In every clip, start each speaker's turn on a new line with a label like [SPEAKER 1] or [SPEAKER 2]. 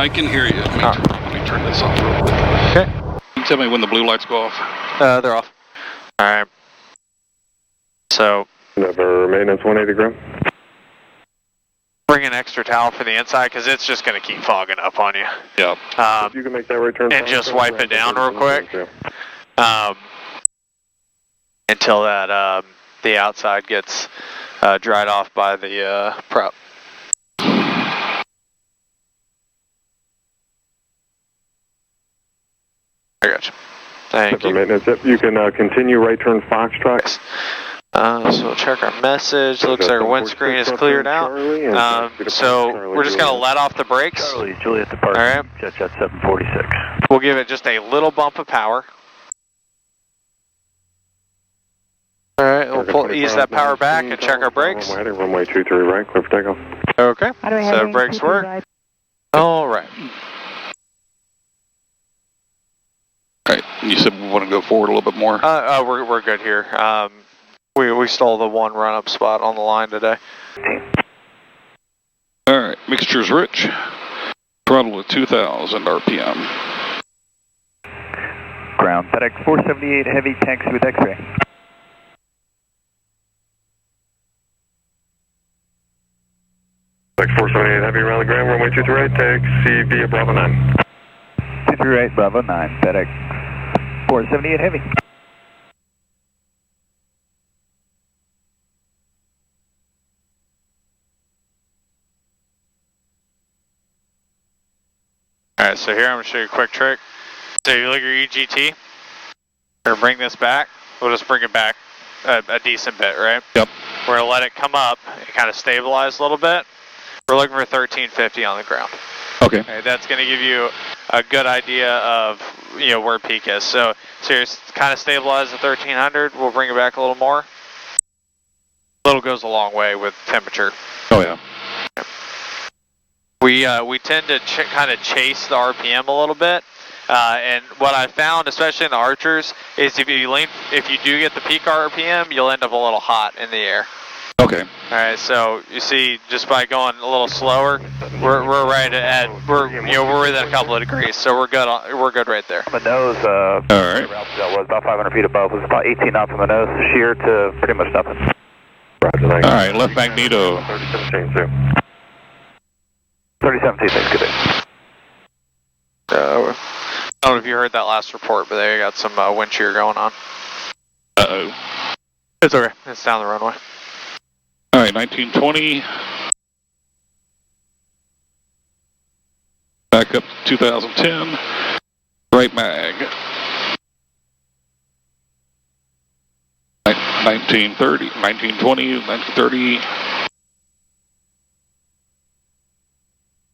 [SPEAKER 1] I can hear you. Let me turn this off real quick.
[SPEAKER 2] Okay.
[SPEAKER 1] Can you tell me when the blue lights go off?
[SPEAKER 2] They're off. All right. So.
[SPEAKER 3] Never maintenance 180 ground.
[SPEAKER 2] Bring an extra towel for the inside because it's just going to keep fogging up on you.
[SPEAKER 1] Yeah.
[SPEAKER 3] If you can make that return.
[SPEAKER 2] And just wipe it down real quick. Until that the outside gets dried off by the prep. I got you. Thank you.
[SPEAKER 3] Maintenance. Yep. You can continue right turn Foxtrot.
[SPEAKER 2] So we'll check our message. Looks like our windscreen is cleared out. So we're just going to let off the brakes.
[SPEAKER 4] Charlie, Juliet departure.
[SPEAKER 2] All right.
[SPEAKER 4] Jet 746.
[SPEAKER 2] We'll give it just a little bump of power. All right, we'll ease that power back and check our brakes.
[SPEAKER 3] Runway 23 right, clear for takeoff.
[SPEAKER 2] Okay, so brakes work. All right.
[SPEAKER 1] All right, you said we want to go forward a little bit more?
[SPEAKER 2] We're good here. We stole the one run-up spot on the line today.
[SPEAKER 1] All right, mixture's rich. Throttle at 2,000 RPM.
[SPEAKER 4] Ground, FedEx 478 heavy, taxi with X-ray.
[SPEAKER 3] FedEx 478 heavy, rally ground, runway 23 right, taxi via Bravo 9.
[SPEAKER 4] 23 right, Bravo 9, FedEx 478 heavy.
[SPEAKER 2] Alright, so here I'm going to show you a quick trick. So you look at your EGT, or bring this back, we'll just bring it back a decent bit, right?
[SPEAKER 1] Yep.
[SPEAKER 2] We're going to let it come up and kind of stabilize a little bit. We're looking for 1350 on the ground.
[SPEAKER 1] Okay.
[SPEAKER 2] Okay, that's going to give you a good idea of, where peak is. So you're kind of stabilize at 1300, we'll bring it back a little more. A little goes a long way with temperature.
[SPEAKER 1] Oh yeah.
[SPEAKER 2] We tend to kind of chase the RPM a little bit, and what I found, especially in the Archers, is if you do get the peak RPM, you'll end up a little hot in the air.
[SPEAKER 1] Okay.
[SPEAKER 2] All right, so you see, just by going a little slower, we're right at we're within a couple of degrees, so we're good. We're good right there.
[SPEAKER 4] On the nose,
[SPEAKER 1] all right.
[SPEAKER 4] That was about 500 feet above. It was about 18 knots on the nose, sheer to pretty much nothing.
[SPEAKER 3] Roger,
[SPEAKER 1] all right, left magneto.
[SPEAKER 3] 3017,
[SPEAKER 4] 3017, thanks, good day.
[SPEAKER 2] I don't know if you heard that last report, but they got some wind shear going on.
[SPEAKER 1] Uh-oh.
[SPEAKER 2] It's okay. It's down the runway.
[SPEAKER 1] All right, 1920. Back up to 2010. Right mag. 1930, 1920, 1930.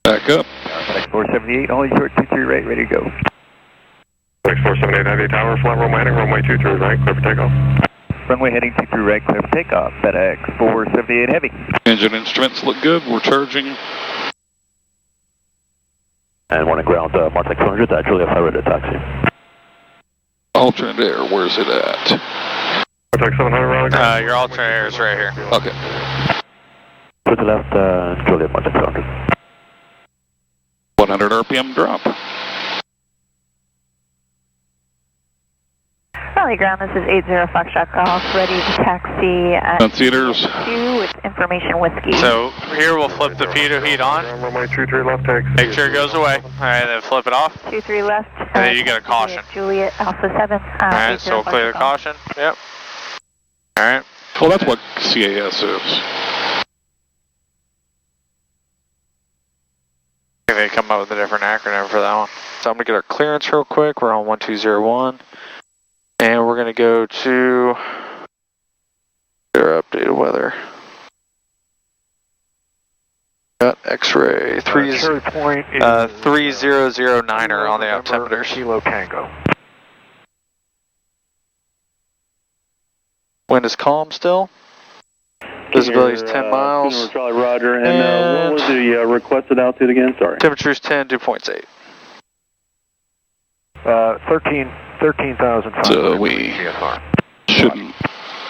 [SPEAKER 1] Back up.
[SPEAKER 4] FedEx 478, only short 23 right, ready to go.
[SPEAKER 3] FedEx 478 heavy tower, flat runway heading, runway 23 right, clear for takeoff.
[SPEAKER 4] Runway heading 23 right, clear for takeoff. FedEx 478 heavy.
[SPEAKER 1] Engine instruments look good. We're charging.
[SPEAKER 4] And one at ground, Martech 200, that's Juliet 5 ready to taxi.
[SPEAKER 1] Alternate air, where's it at?
[SPEAKER 3] Martech 700 rally.
[SPEAKER 2] Your alternate air is right here.
[SPEAKER 1] Okay.
[SPEAKER 4] To the left, Juliet Martech 200.
[SPEAKER 1] 100 RPM drop.
[SPEAKER 5] Rally ground, this is 80 Foxtrot Golf, ready to taxi at
[SPEAKER 1] Theaters.
[SPEAKER 5] 2 with information whiskey.
[SPEAKER 2] So here we'll flip the pitot heat on.
[SPEAKER 3] Runway 23 left, taxi.
[SPEAKER 2] Make sure it goes away. All right, then flip it off.
[SPEAKER 5] 23 left.
[SPEAKER 2] And then you get a caution.
[SPEAKER 5] Juliet Alpha 7.
[SPEAKER 2] All right, so we'll clear the caution. Yep. All right.
[SPEAKER 1] Well, that's what CAS is.
[SPEAKER 2] They come up with a different acronym for that one. So I'm going to get our clearance real quick. We're on 1201. And we're going to go to their updated weather. Got X-ray 3009er on the altimeters.
[SPEAKER 4] Kilo Tango.
[SPEAKER 2] Wind is calm still. Visibility is 10 miles.
[SPEAKER 4] Charlie Roger, and what was the requested altitude again? Sorry.
[SPEAKER 2] Temperature is 10, dew point's 8.
[SPEAKER 4] 13,500.
[SPEAKER 1] So we shouldn't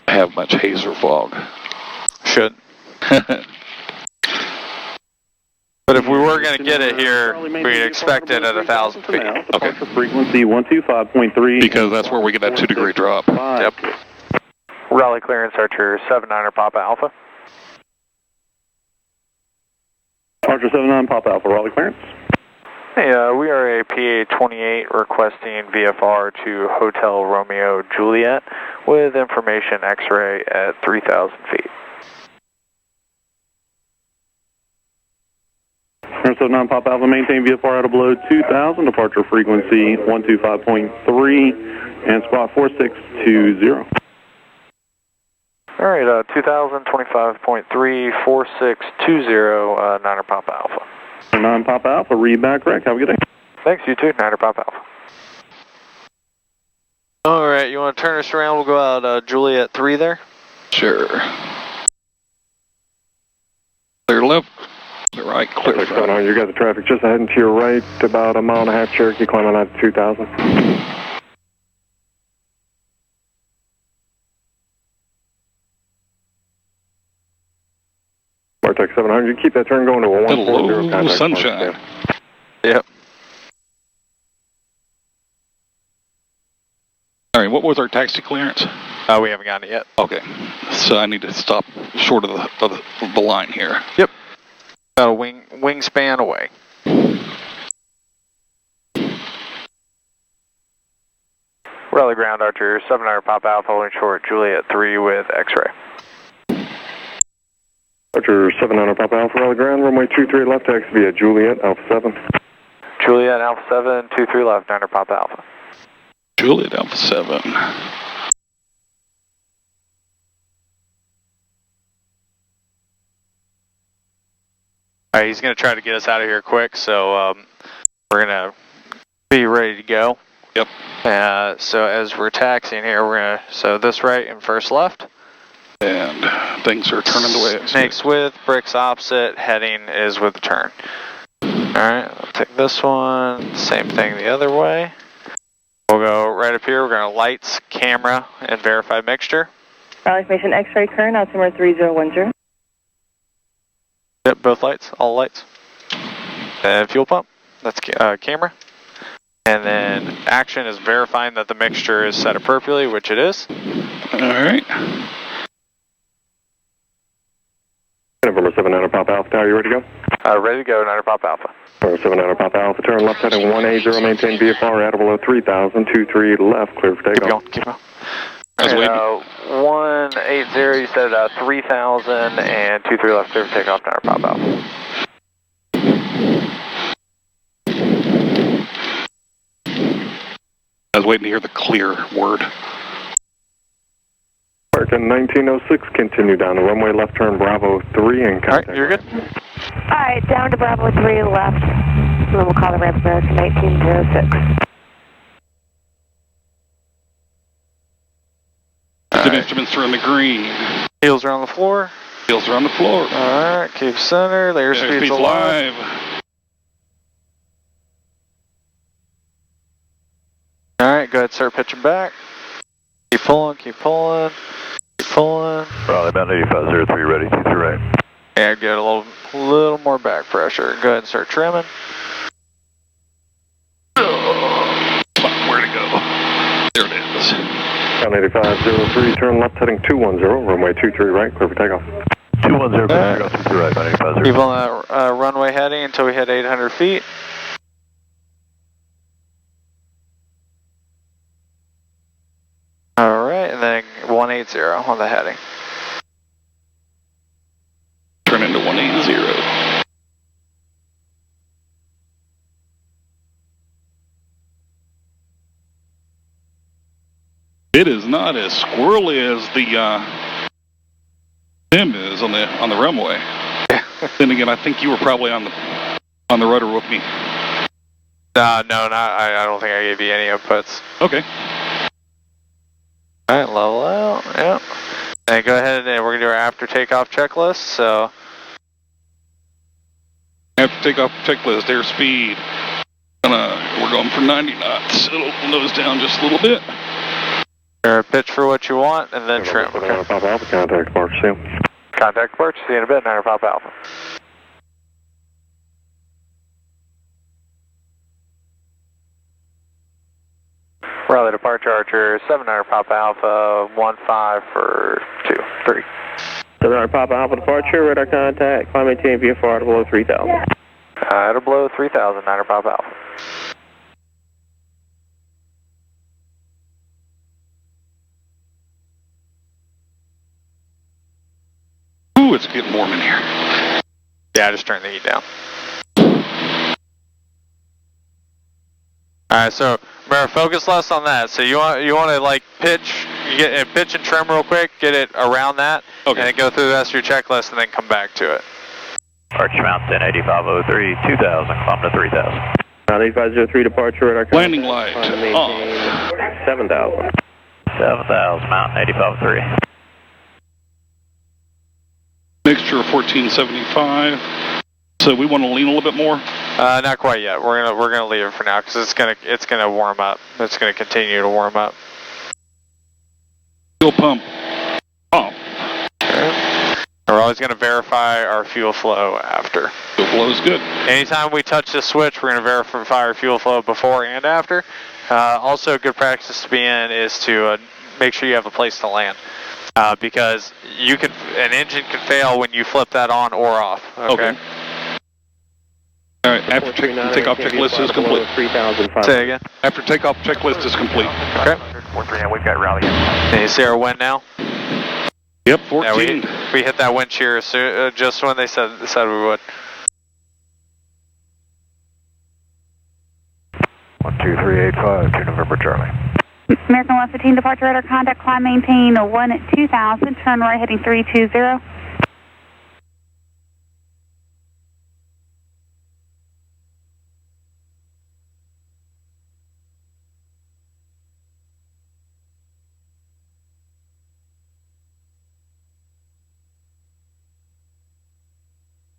[SPEAKER 1] have much haze or fog.
[SPEAKER 2] Should. But if we were going to get it here, we'd expect it at 1,000 feet.
[SPEAKER 1] Okay.
[SPEAKER 3] Frequency 125.3.
[SPEAKER 1] Because that's where we get that 2-degree drop.
[SPEAKER 2] Yep. Rally clearance, Archer 79er Papa Alpha.
[SPEAKER 3] Archer 79 Papa Alpha, rally clearance.
[SPEAKER 2] Hey, we are a PA-28 requesting VFR to Hotel Romeo Juliet with information X-ray at 3,000 feet.
[SPEAKER 3] Archer 79 Papa Alpha, maintain VFR out of below 2,000, departure frequency 125.3, and spot 4620.
[SPEAKER 2] All right, 2025.3, 4620, Niner Papa Alpha.
[SPEAKER 3] 9 Papa Alpha, read back correct. Have a good day.
[SPEAKER 2] Thanks, you too, Niner Papa Alpha. All right, you want to turn us around? We'll go out Juliet 3 there.
[SPEAKER 1] Sure. Clear left, clear right, clear
[SPEAKER 3] What's going
[SPEAKER 1] front.
[SPEAKER 3] on? You got the traffic just ahead and to your right, about a mile and a half Cherokee, climbing out to 2,000. Vortex 700, keep that turn going to a 140
[SPEAKER 1] Hello,
[SPEAKER 3] contact.
[SPEAKER 1] sunshine.
[SPEAKER 2] Yep.
[SPEAKER 1] All right, what was our taxi clearance?
[SPEAKER 2] We haven't gotten it yet.
[SPEAKER 1] Okay, so I need to stop short of the line here.
[SPEAKER 2] Yep. About a wingspan away. Rally ground, Archer 79er Papa Alpha, holding short, Juliet 3 with X-ray.
[SPEAKER 3] Archer 700 Papa Alpha, rally ground, runway 23 left, taxi via Juliet, Alpha 7.
[SPEAKER 2] Juliet Alpha 7, 23 left, Niner Papa Alpha.
[SPEAKER 1] Juliet Alpha 7.
[SPEAKER 2] All right, he's going to try to get us out of here quick, so we're going to be ready to go.
[SPEAKER 1] Yep.
[SPEAKER 2] So as we're taxiing here, we're going to, so this right and first left.
[SPEAKER 1] And things are turning the way I see.
[SPEAKER 2] Snakes with, bricks opposite, heading is with the turn. Alright, I'll take this one, same thing the other way. We'll go right up here, we're going to lights, camera, and verify mixture.
[SPEAKER 5] Rally information X-ray current, altimeter 3010.
[SPEAKER 2] Yep, both lights, all lights. And fuel pump, that's camera. And then action is verifying that the mixture is set appropriately, which it is.
[SPEAKER 1] Alright.
[SPEAKER 3] November 79 Papa Alpha, Tower, you ready to go?
[SPEAKER 2] Ready to go, Niner Papa Alpha.
[SPEAKER 3] November 79 Papa Alpha, turn left heading 180, maintain VFR out of below 3,000, 23 left, clear for
[SPEAKER 2] Keep
[SPEAKER 3] takeoff.
[SPEAKER 2] going, keep going.
[SPEAKER 1] I was waiting.
[SPEAKER 2] 180, you said 3,000 and 23 left, clear for takeoff, Niner Papa Alpha.
[SPEAKER 1] I was waiting to hear the clear word.
[SPEAKER 3] American 1906, continue down the runway, left turn Bravo 3 and contact.
[SPEAKER 2] Alright, you're good.
[SPEAKER 5] Alright, down to Bravo 3 left. Then we'll call the ramp American 1906.
[SPEAKER 1] The instruments are in the green.
[SPEAKER 2] Heels are on the floor.
[SPEAKER 1] Wheels are on the floor.
[SPEAKER 2] Alright, keep center. There's speed's alive. Alright, go ahead, start pitching back. Keep pulling, keep pulling, keep pulling.
[SPEAKER 4] Raleigh Mountain 8503, ready, 23 right.
[SPEAKER 2] Yeah, get a little more back pressure. Go ahead and start trimming.
[SPEAKER 1] Where to go? There it is.
[SPEAKER 3] Ground 8503, turn left heading 210, runway 23 right, clear for takeoff.
[SPEAKER 4] 210, right. 23 right, Mountain 8503.
[SPEAKER 2] Keep on that runway heading until we hit 800 feet. Alright, and then 180 on the heading.
[SPEAKER 1] Turn into 180. It is not as squirrely as the sim is on the runway. Then again, I think you were probably on the rudder with me.
[SPEAKER 2] No, I don't think I gave you any inputs.
[SPEAKER 1] Okay.
[SPEAKER 2] Alright, level out, yep. And go ahead and we're going to do our after takeoff checklist, so.
[SPEAKER 1] After takeoff checklist, airspeed. We're going for 90 knots. It'll nose down just a little bit.
[SPEAKER 2] Pitch for what you want, and then trim.
[SPEAKER 3] Okay. Papa Alpha, contact departure, see you.
[SPEAKER 2] Contact departure, see you in a bit, Niner Papa Alpha. Charlie departure Archer, 700 Papa Alpha, 15 for 23.
[SPEAKER 3] 700 Papa Alpha departure, radar contact, climb maintain VFR below 3000.
[SPEAKER 2] At below 3000, 900 Papa Alpha.
[SPEAKER 1] Ooh, it's getting warm in here.
[SPEAKER 2] Yeah, just turn the heat down. Alright, so remember, focus less on that. So you want to like pitch, pitch and trim real quick, get it around that,
[SPEAKER 1] Okay.
[SPEAKER 2] and then go through the rest of your checklist and then come back to it.
[SPEAKER 4] Arch Mount 108503, 2000, climb to 3000.
[SPEAKER 3] 8503 departure, radar contact.
[SPEAKER 1] Landing light
[SPEAKER 3] Climb maintain 7000.
[SPEAKER 4] 7000, Mountain 853.
[SPEAKER 1] Mixture of 1475. So we want to lean a little bit more.
[SPEAKER 2] Not quite yet. We're gonna leave it for now because it's gonna warm up. It's gonna continue to warm up.
[SPEAKER 1] Fuel pump off.
[SPEAKER 2] We're always gonna verify our fuel flow after.
[SPEAKER 1] Fuel flow is good.
[SPEAKER 2] Anytime we touch the switch, we're gonna verify our fuel flow before and after. Also, good practice to be in is to make sure you have a place to land. Because an engine can fail when you flip that on or off. Okay.
[SPEAKER 1] All right, after takeoff checklist is complete.
[SPEAKER 2] Say again.
[SPEAKER 1] After takeoff checklist is complete.
[SPEAKER 2] Okay.
[SPEAKER 4] 439, we've got rally.
[SPEAKER 2] Can you see our wind now?
[SPEAKER 1] Yep, 14.
[SPEAKER 2] Yeah, we hit that wind shear just when they said we would.
[SPEAKER 4] 12385 to November Charlie.
[SPEAKER 5] American 115 departure radar contact, climb maintain 2000, turn right heading 320.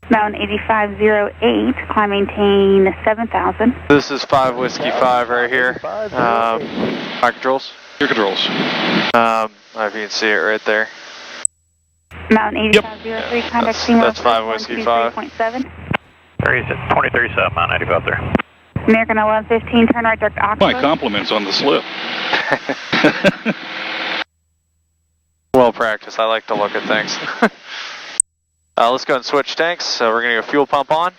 [SPEAKER 5] Mountain 8508, climb maintain 7000.
[SPEAKER 2] This is 5 Whiskey 5 right here. My controls.
[SPEAKER 1] Your controls.
[SPEAKER 2] I don't know if you can see it right there.
[SPEAKER 5] Mountain 8503, contact Seymour.
[SPEAKER 2] That's 5 Whiskey 5.
[SPEAKER 5] 3.7.
[SPEAKER 4] 2337, Mountain 853.
[SPEAKER 5] American 1115, turn right direct Oxford.
[SPEAKER 1] My compliments on the slip.
[SPEAKER 2] Well practiced. I like to look at things. Let's go and switch tanks. So we're going to go fuel pump on.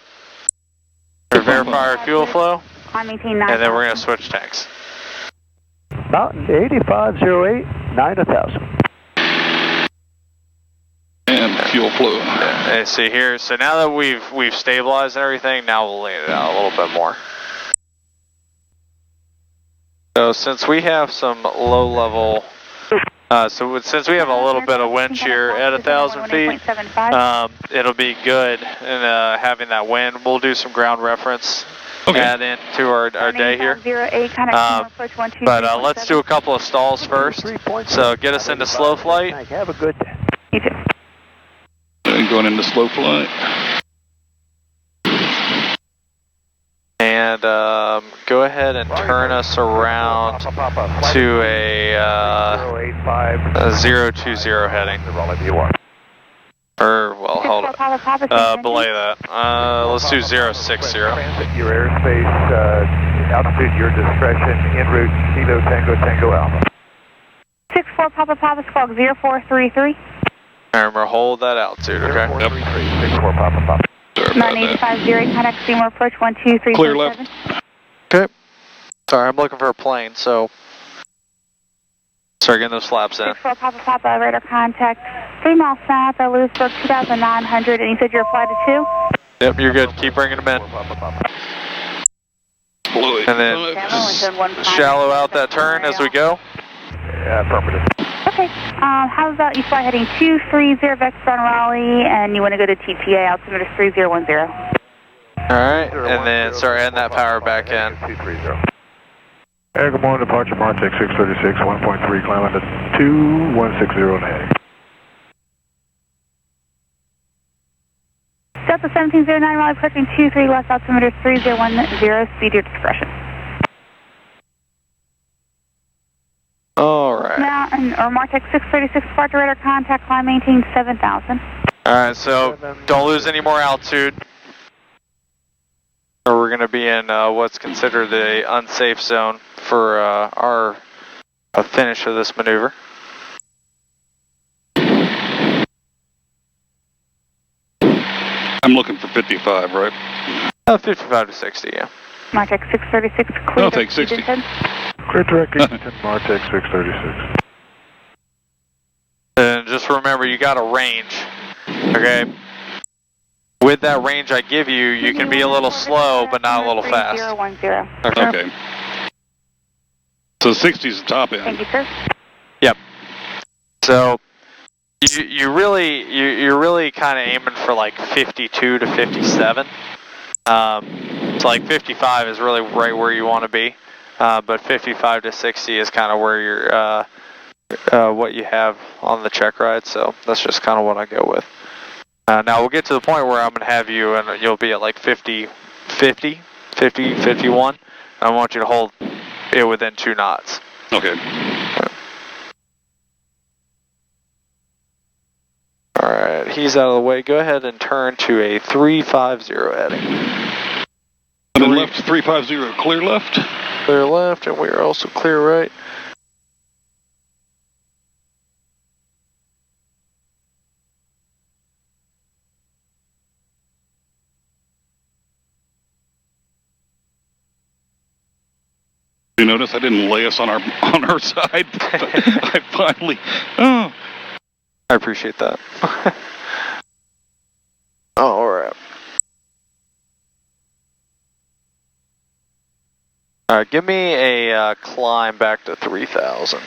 [SPEAKER 2] We're going to verify our fuel flow.
[SPEAKER 5] Climb maintain 9,000.
[SPEAKER 2] And then we're going to switch tanks.
[SPEAKER 4] Mountain 8508, 9000.
[SPEAKER 1] And fuel flow.
[SPEAKER 2] And see here. So now that we've stabilized and everything, now we'll lean it out a little bit more. So since we have some low level, since we have a little bit of wind shear at 1,000 feet, it'll be good in having that wind. We'll do some ground reference, add into our day here. But let's do a couple of stalls first. So get us into slow flight.
[SPEAKER 4] Have a good day.
[SPEAKER 5] You too.
[SPEAKER 1] And going into slow flight.
[SPEAKER 2] And go ahead and turn us around to a 020 heading. Or, well, hold on. Belay that. Let's do 060.
[SPEAKER 4] Your airspace, altitude, your discretion, en route, Kilo Tango Tango Alpha.
[SPEAKER 5] 64 Papa Papa Squawk 0433.
[SPEAKER 2] Remember, hold that altitude, okay?
[SPEAKER 1] Yep.
[SPEAKER 4] 64 Papa Papa.
[SPEAKER 5] 9850, contact Seymour approach 123.
[SPEAKER 1] Clear left.
[SPEAKER 2] Okay. Sorry, I'm looking for a plane, so start getting those flaps in.
[SPEAKER 5] 64 Papa Papa, radar contact 3 miles south of Lewisburg, 2,900, and you said you're flight to 2?
[SPEAKER 2] Yep, you're good. Keep bringing them in. And then shallow out that turn as we go.
[SPEAKER 4] Affirmative.
[SPEAKER 5] Okay, how about you fly heading 230 Vector on Raleigh, and you want to go to TPA, altimeter is 3010.
[SPEAKER 2] Alright, and then start adding that power back in.
[SPEAKER 4] 230. Air, good morning, departure Martech 636, 1.3, climbing to 2160 and a half.
[SPEAKER 5] Delta 1709, Raleigh, approaching 23 left, altimeter 3010, speed your discretion.
[SPEAKER 2] Alright.
[SPEAKER 5] Mountain, or Martech 636, departure radar contact, climb maintain 7000.
[SPEAKER 2] Alright, so don't lose any more altitude. Or we're going to be in what's considered the unsafe zone for our a finish of this maneuver.
[SPEAKER 1] I'm looking for 55, right?
[SPEAKER 2] 55 to 60, yeah.
[SPEAKER 5] Martex 636, clear.
[SPEAKER 1] I'll take 60.
[SPEAKER 4] Clear direct Eaton, Martex 636.
[SPEAKER 2] And just remember, you got a range, okay? With that range I give you, you can be a little slow, but not a little fast.
[SPEAKER 5] 3010.
[SPEAKER 1] Okay. So 60 is the top end.
[SPEAKER 5] Thank you, sir.
[SPEAKER 2] Yep. So you're really kind of aiming for like 52 to 57. So like 55 is really right where you want to be, but 55 to 60 is kind of where you're what you have on the check ride. So that's just kind of what I go with. Now we'll get to the point where I'm going to have you and you'll be at like 50, 51. I want you to hold it within 2 knots.
[SPEAKER 1] Okay.
[SPEAKER 2] Alright, he's out of the way. Go ahead and turn to a 350 heading.
[SPEAKER 1] And then left 350, clear left.
[SPEAKER 2] Clear left, and we are also clear right.
[SPEAKER 1] You notice I didn't lay us on our side. I finally. Oh.
[SPEAKER 2] I appreciate that. Alright. Alright, give me a climb back to 3,000.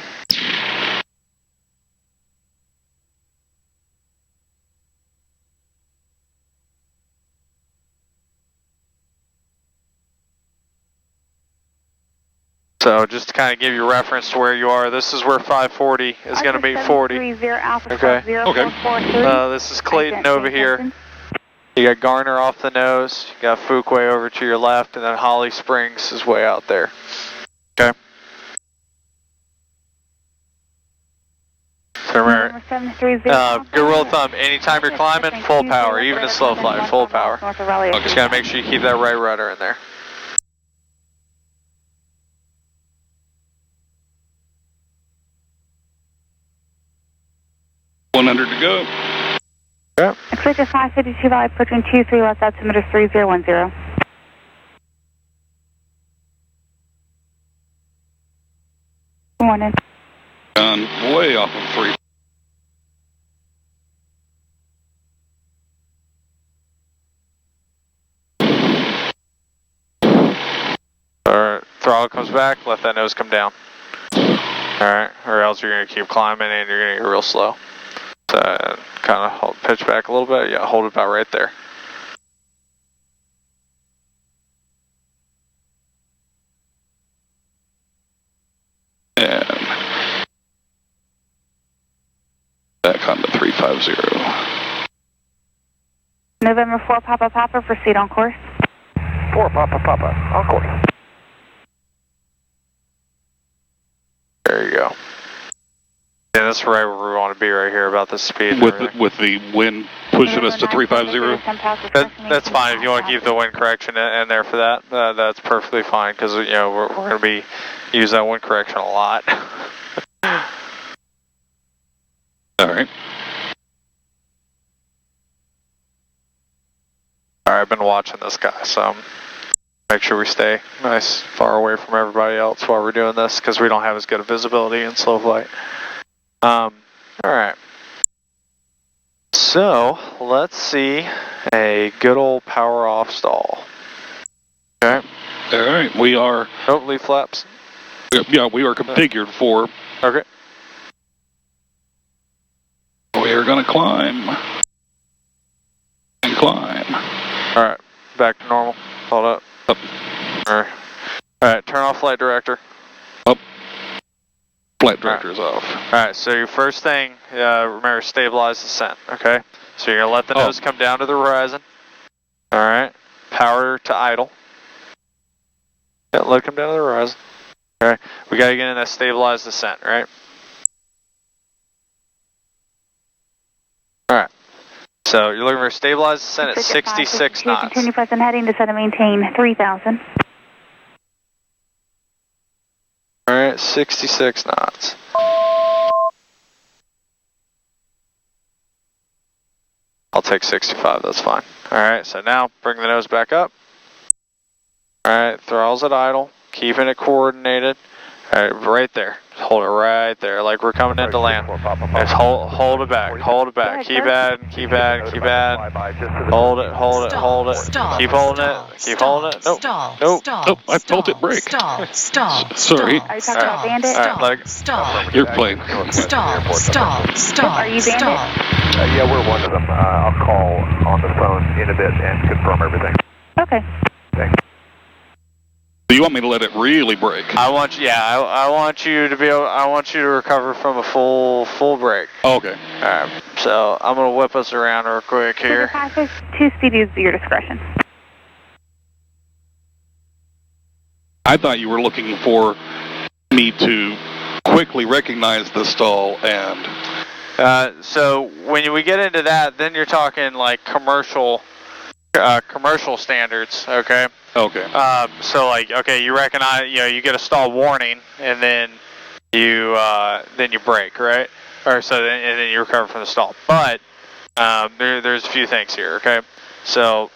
[SPEAKER 2] So just to kind of give you reference to where you are, this is where 540 is going to meet 40. Okay. This is Clayton over here. You got Garner off the nose, you got Fuquay over to your left, and then Holly Springs is way out there. Okay. So remember, good rule of thumb, anytime you're climbing, full power, even in slow flight, full power. Just got to make sure you keep that right rudder in there.
[SPEAKER 1] $100 to go.
[SPEAKER 2] Yeah.
[SPEAKER 5] Expected 552 Valley, approaching 23 left altimeter 3010. Good morning.
[SPEAKER 1] Gone way off of 3.
[SPEAKER 2] Alright, throttle comes back, let that nose come down. Alright, or else you're going to keep climbing and you're going to get real slow. So kind of pitch back a little bit, yeah, hold it about right there.
[SPEAKER 1] And back on to 350.
[SPEAKER 5] November 4 Papa Papa, proceed on course.
[SPEAKER 4] 4 Papa Papa, on course.
[SPEAKER 2] There you go. Yeah, that's right where we want to be right here, about the speed.
[SPEAKER 1] With the wind pushing us to 350?
[SPEAKER 2] That's fine. If you want to keep the wind correction in there for that, that's perfectly fine, because you know we're going to be using that wind correction a lot.
[SPEAKER 1] Alright.
[SPEAKER 2] Alright, I've been watching this guy, so make sure we stay nice far away from everybody else while we're doing this, because we don't have as good a visibility in slow flight. Alright. So, let's see a good old power off stall. Okay.
[SPEAKER 1] Alright, we are...
[SPEAKER 2] Oh, leaf flaps.
[SPEAKER 1] Yeah, we are configured for...
[SPEAKER 2] Okay.
[SPEAKER 1] We are going to climb. And climb.
[SPEAKER 2] Alright, back to normal. Hold up.
[SPEAKER 1] Up.
[SPEAKER 2] Alright, turn off flight director.
[SPEAKER 1] Up. Flight director's off.
[SPEAKER 2] Alright, so your first thing, remember, stabilize descent, okay? So you're going to let the nose come down to the horizon. Alright, power to idle. Yeah, let it come down to the horizon. Alright, we got to get in that stabilized descent, right? Alright, so you're looking for a stabilized descent at 66 knots.
[SPEAKER 5] Continue present heading, descend and maintain 3000.
[SPEAKER 2] Alright, Alright, 66 knots. I'll take 65, that's fine. Alright, so now bring the nose back up. Alright, throttles at idle, keeping it coordinated. Alright, right there. Hold it right there, like we're coming into land. Just hold it back, hold it back. Keep adding, keep adding, keep adding. Hold it, hold it, hold it. Keep holding it, keep holding it. Nope, nope.
[SPEAKER 1] Nope, I felt it break.
[SPEAKER 5] Are
[SPEAKER 1] Sorry.
[SPEAKER 5] you talking about Bandit?
[SPEAKER 2] Alright, let it,
[SPEAKER 1] You're playing.
[SPEAKER 5] Are you Bandit?
[SPEAKER 4] Yeah, we're one of them. I'll call on the phone in a bit and confirm everything.
[SPEAKER 5] Okay.
[SPEAKER 4] Thanks.
[SPEAKER 1] So you want me to let it really break?
[SPEAKER 2] I want you, yeah, I want you to be able, I want you to recover from a full break.
[SPEAKER 1] Okay.
[SPEAKER 2] Alright, so I'm gonna whip us around real quick here.
[SPEAKER 5] Two-speed is your discretion.
[SPEAKER 1] I thought you were looking for me to quickly recognize the stall and...
[SPEAKER 2] So when we get into that, then you're talking like commercial standards, okay?
[SPEAKER 1] Okay.
[SPEAKER 2] So like, okay, you recognize, you know, you get a stall warning, and then you brake, right? Or so, and then you recover from the stall. But there's a few things here, okay? So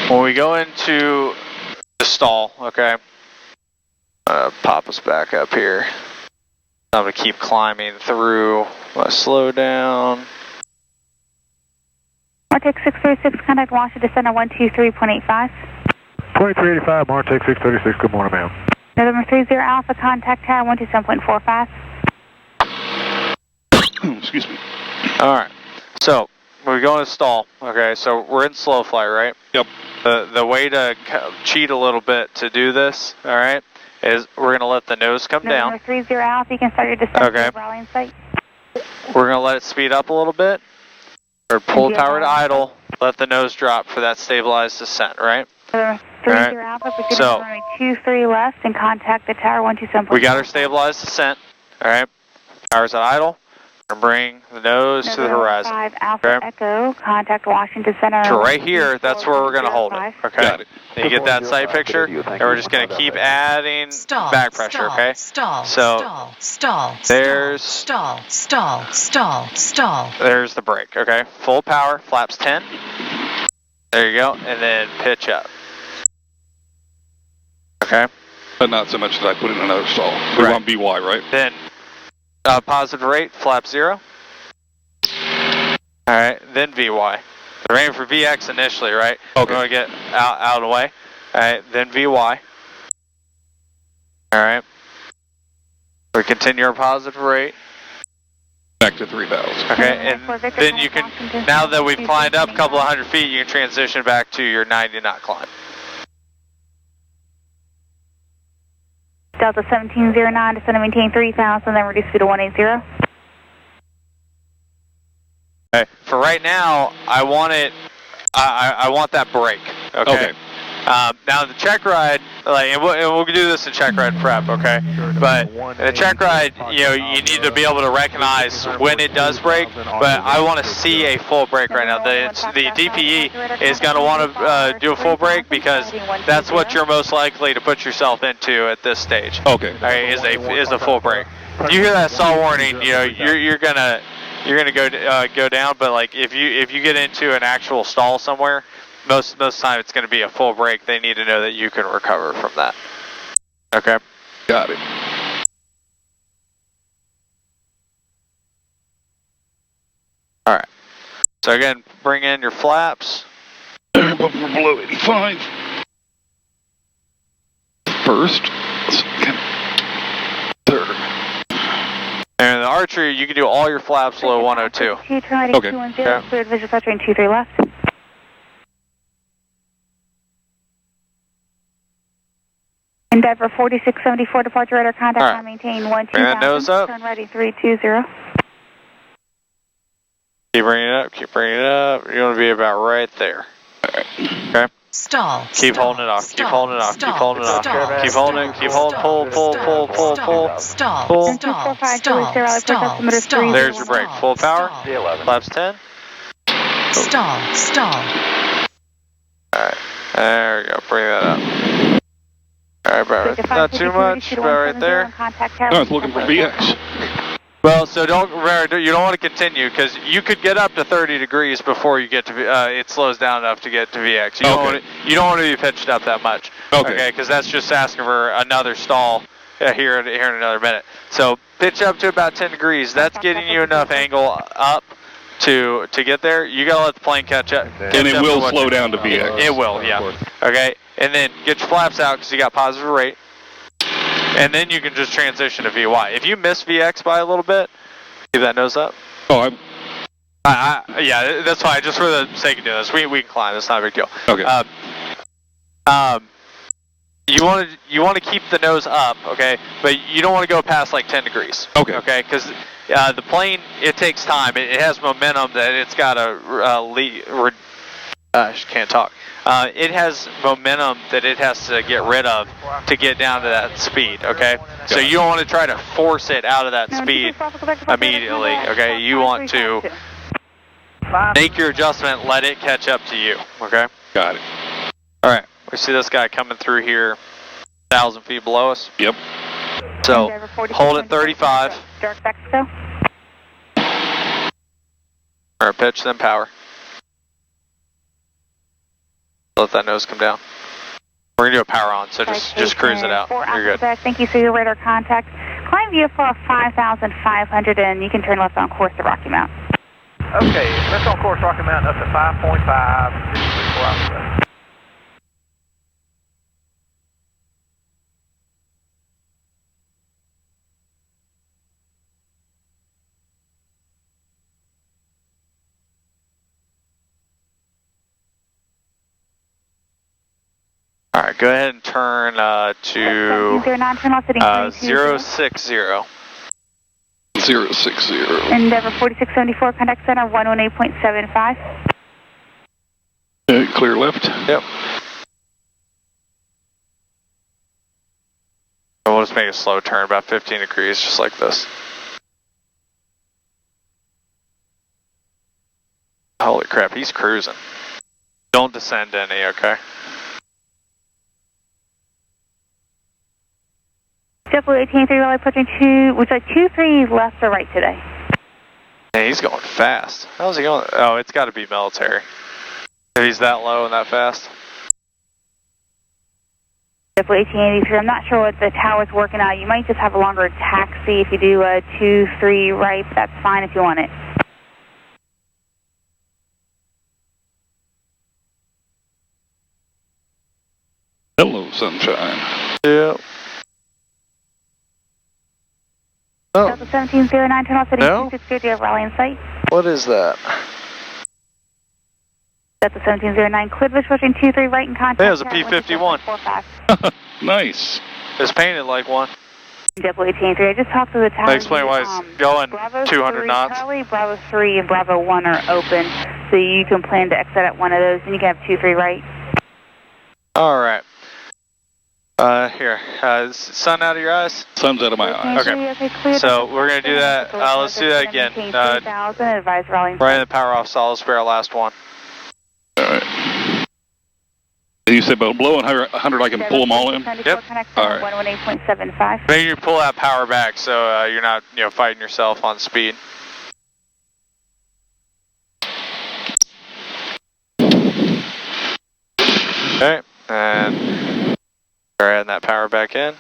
[SPEAKER 2] when we go into the stall, okay, pop us back up here. I'm gonna keep climbing through. Slow down.
[SPEAKER 5] Martech 636, contact Washington Center 123.85.
[SPEAKER 4] 2385, Martech 636, good morning, ma'am.
[SPEAKER 5] November 30 Alpha, contact tower 127.45.
[SPEAKER 1] Excuse me.
[SPEAKER 2] Alright, so we go into stall, okay, so we're in slow flight, right?
[SPEAKER 1] Yep.
[SPEAKER 2] The way to cheat a little bit to do this, alright, is we're going to let the nose come down.
[SPEAKER 5] November 30 Alpha, you can start your descent to the rallying site.
[SPEAKER 2] We're going to let it speed up a little bit, or pull power to idle, let the nose drop for that stabilized descent, right?
[SPEAKER 5] November 30 Alpha, proceed to runway 23 left and contact the tower 127.45.
[SPEAKER 2] We got our stabilized descent, alright, power's at idle. Bring the nose to the horizon.
[SPEAKER 5] 5 Alpha Echo, contact Washington Center.
[SPEAKER 2] So right here, that's where we're going to hold it. Okay.
[SPEAKER 1] Got it.
[SPEAKER 2] And you get that sight picture, and we're just going to keep adding back pressure. Okay. So there's there's the brake. Okay. Full power, flaps 10. There you go, and then pitch up. Okay.
[SPEAKER 1] But not so much that I put in another stall. We want BY, right?
[SPEAKER 2] Then. Positive rate, flap 0. Alright, then VY. We're aiming for VX initially, right?
[SPEAKER 1] Okay.
[SPEAKER 2] We're going to get out of the way. Alright, then VY. Alright. We continue our positive rate.
[SPEAKER 1] Back to 3,000.
[SPEAKER 2] Okay, and then you can, now that we've climbed up a couple of 100 feet, you can transition back to your 90 knot climb.
[SPEAKER 5] Delta 1709, descend and maintain 3,000, then reduce speed to 180.
[SPEAKER 2] Okay, for right now, I want it, I want that brake, okay? Now the check ride, like, and we'll do this in check ride prep, okay? But the check ride, you know, you need to be able to recognize when it does brake, but I want to see a full brake right now. The DPE is going to want to do a full brake because that's what you're most likely to put yourself into at this stage.
[SPEAKER 1] Okay.
[SPEAKER 2] All right, is a full brake. If you hear that stall warning, you know, you're gonna go down, but like if you get into an actual stall somewhere, most of the time it's going to be a full brake. They need to know that you can recover from that. Okay.
[SPEAKER 1] Got it.
[SPEAKER 2] All right. So again, bring in your flaps.
[SPEAKER 1] But we're below 85. First, second, third.
[SPEAKER 2] And in the archery, you can do all your flaps below 102.
[SPEAKER 5] Okay. Cleared visual touch range 23 left. Endeavor 4674, departure radar contact,
[SPEAKER 2] right.
[SPEAKER 5] Maintain 12000.
[SPEAKER 2] Bring that nose up.
[SPEAKER 5] Turn ready 320.
[SPEAKER 2] Keep bringing it up, keep bringing it up. You're going to be about right there. Okay?
[SPEAKER 6] Stall.
[SPEAKER 2] Keep holding it off, keep holding it off, keep holding it off. Keep holding it, keep holding, pull.
[SPEAKER 6] Stall.
[SPEAKER 2] There's your brake, full power, flaps 10.
[SPEAKER 6] Stall.
[SPEAKER 2] Alright, there we go, bring that up. Alright, Alright, not too much, about right there.
[SPEAKER 1] No, I was looking for VX.
[SPEAKER 2] Well, so remember, you don't want to continue because you could get up to 30 degrees before you get to, it slows down enough to get to VX. You don't want to be pitched up that much. Okay, because that's just asking for another stall here in another minute. So pitch up to about 10 degrees. That's getting you enough angle up to get there. You got to let the plane catch up.
[SPEAKER 1] And it will slow down to VX.
[SPEAKER 2] It will, yeah. Okay, and then get your flaps out because you got positive rate. And then you can just transition to VY. If you miss VX by a little bit, keep that nose up.
[SPEAKER 1] Oh,
[SPEAKER 2] yeah, that's fine. Just for the sake of doing this, we can climb. That's not a big deal.
[SPEAKER 1] okay.
[SPEAKER 2] You want to keep the nose up, okay? But you don't want to go past like 10 degrees.
[SPEAKER 1] Okay.
[SPEAKER 2] Okay, because the plane, it takes time. It has momentum that it's got to can't talk. It has momentum that it has to get rid of to get down to that speed, okay? So you don't want to try to force it out of that speed immediately, okay? You want to make your adjustment, let it catch up to you, okay?
[SPEAKER 1] Got it.
[SPEAKER 2] Alright, we see this guy coming through here 1,000 feet below us.
[SPEAKER 1] Yep.
[SPEAKER 2] So, hold at 35.
[SPEAKER 5] Direct Mexico.
[SPEAKER 2] Or pitch, then power. Let that nose come down. We're going to do a power on, so just cruise it out. You're good.
[SPEAKER 5] Thank you for your radar contact. Climb VFR 5,500, and you can turn left on course to Rocky Mount.
[SPEAKER 4] Okay, left on course Rocky Mount up to 5.5.
[SPEAKER 2] Alright, go ahead and turn to 060.
[SPEAKER 1] 060.
[SPEAKER 5] Endeavor 4674, contact center 118.75.
[SPEAKER 1] Clear left.
[SPEAKER 2] Yep. We'll just make a slow turn, about 15 degrees, just like this. Holy crap, he's cruising. Don't descend any, okay?
[SPEAKER 5] JetBlue 18-3, Raleigh approaching 2, would you like 2-3 left or right today?
[SPEAKER 2] Hey, he's going fast. How's he going? Oh, it's got to be military. If he's that low and that fast.
[SPEAKER 5] JetBlue 1883, I'm not sure what the tower's working out. You might just have a longer taxi if you do a 2-3 right, but that's fine if you want it.
[SPEAKER 1] Hello, sunshine.
[SPEAKER 2] Yep. Oh.
[SPEAKER 5] Delta 1709, turn off heading 260, do you have Raleigh in sight?
[SPEAKER 2] What is that?
[SPEAKER 5] Delta 1709, Clearfish pushing 23 right in contact.
[SPEAKER 2] Yeah, it was a P-51.
[SPEAKER 1] Nice.
[SPEAKER 2] It's painted like one.
[SPEAKER 5] JetBlue 1883, I just talked to the tower.
[SPEAKER 2] That explains why it's going
[SPEAKER 5] Bravo
[SPEAKER 2] 200
[SPEAKER 5] 3,
[SPEAKER 2] knots.
[SPEAKER 5] Charlie, Bravo 3, and Bravo 1 are open, so you can plan to exit at one of those, and you can have 2-3 right.
[SPEAKER 2] Alright. Here, sun out of your eyes?
[SPEAKER 1] Sun's out of my eyes.
[SPEAKER 2] Okay. So we're going to do that. Let's do that again. Right in the power off solid spare, last one.
[SPEAKER 1] Alright. And you said about below 100 I can pull them all in?
[SPEAKER 2] Yep.
[SPEAKER 1] Alright.
[SPEAKER 5] 118.75.
[SPEAKER 2] Make sure you pull that power back so you're not fighting yourself on speed. Okay, and we're adding that power back in.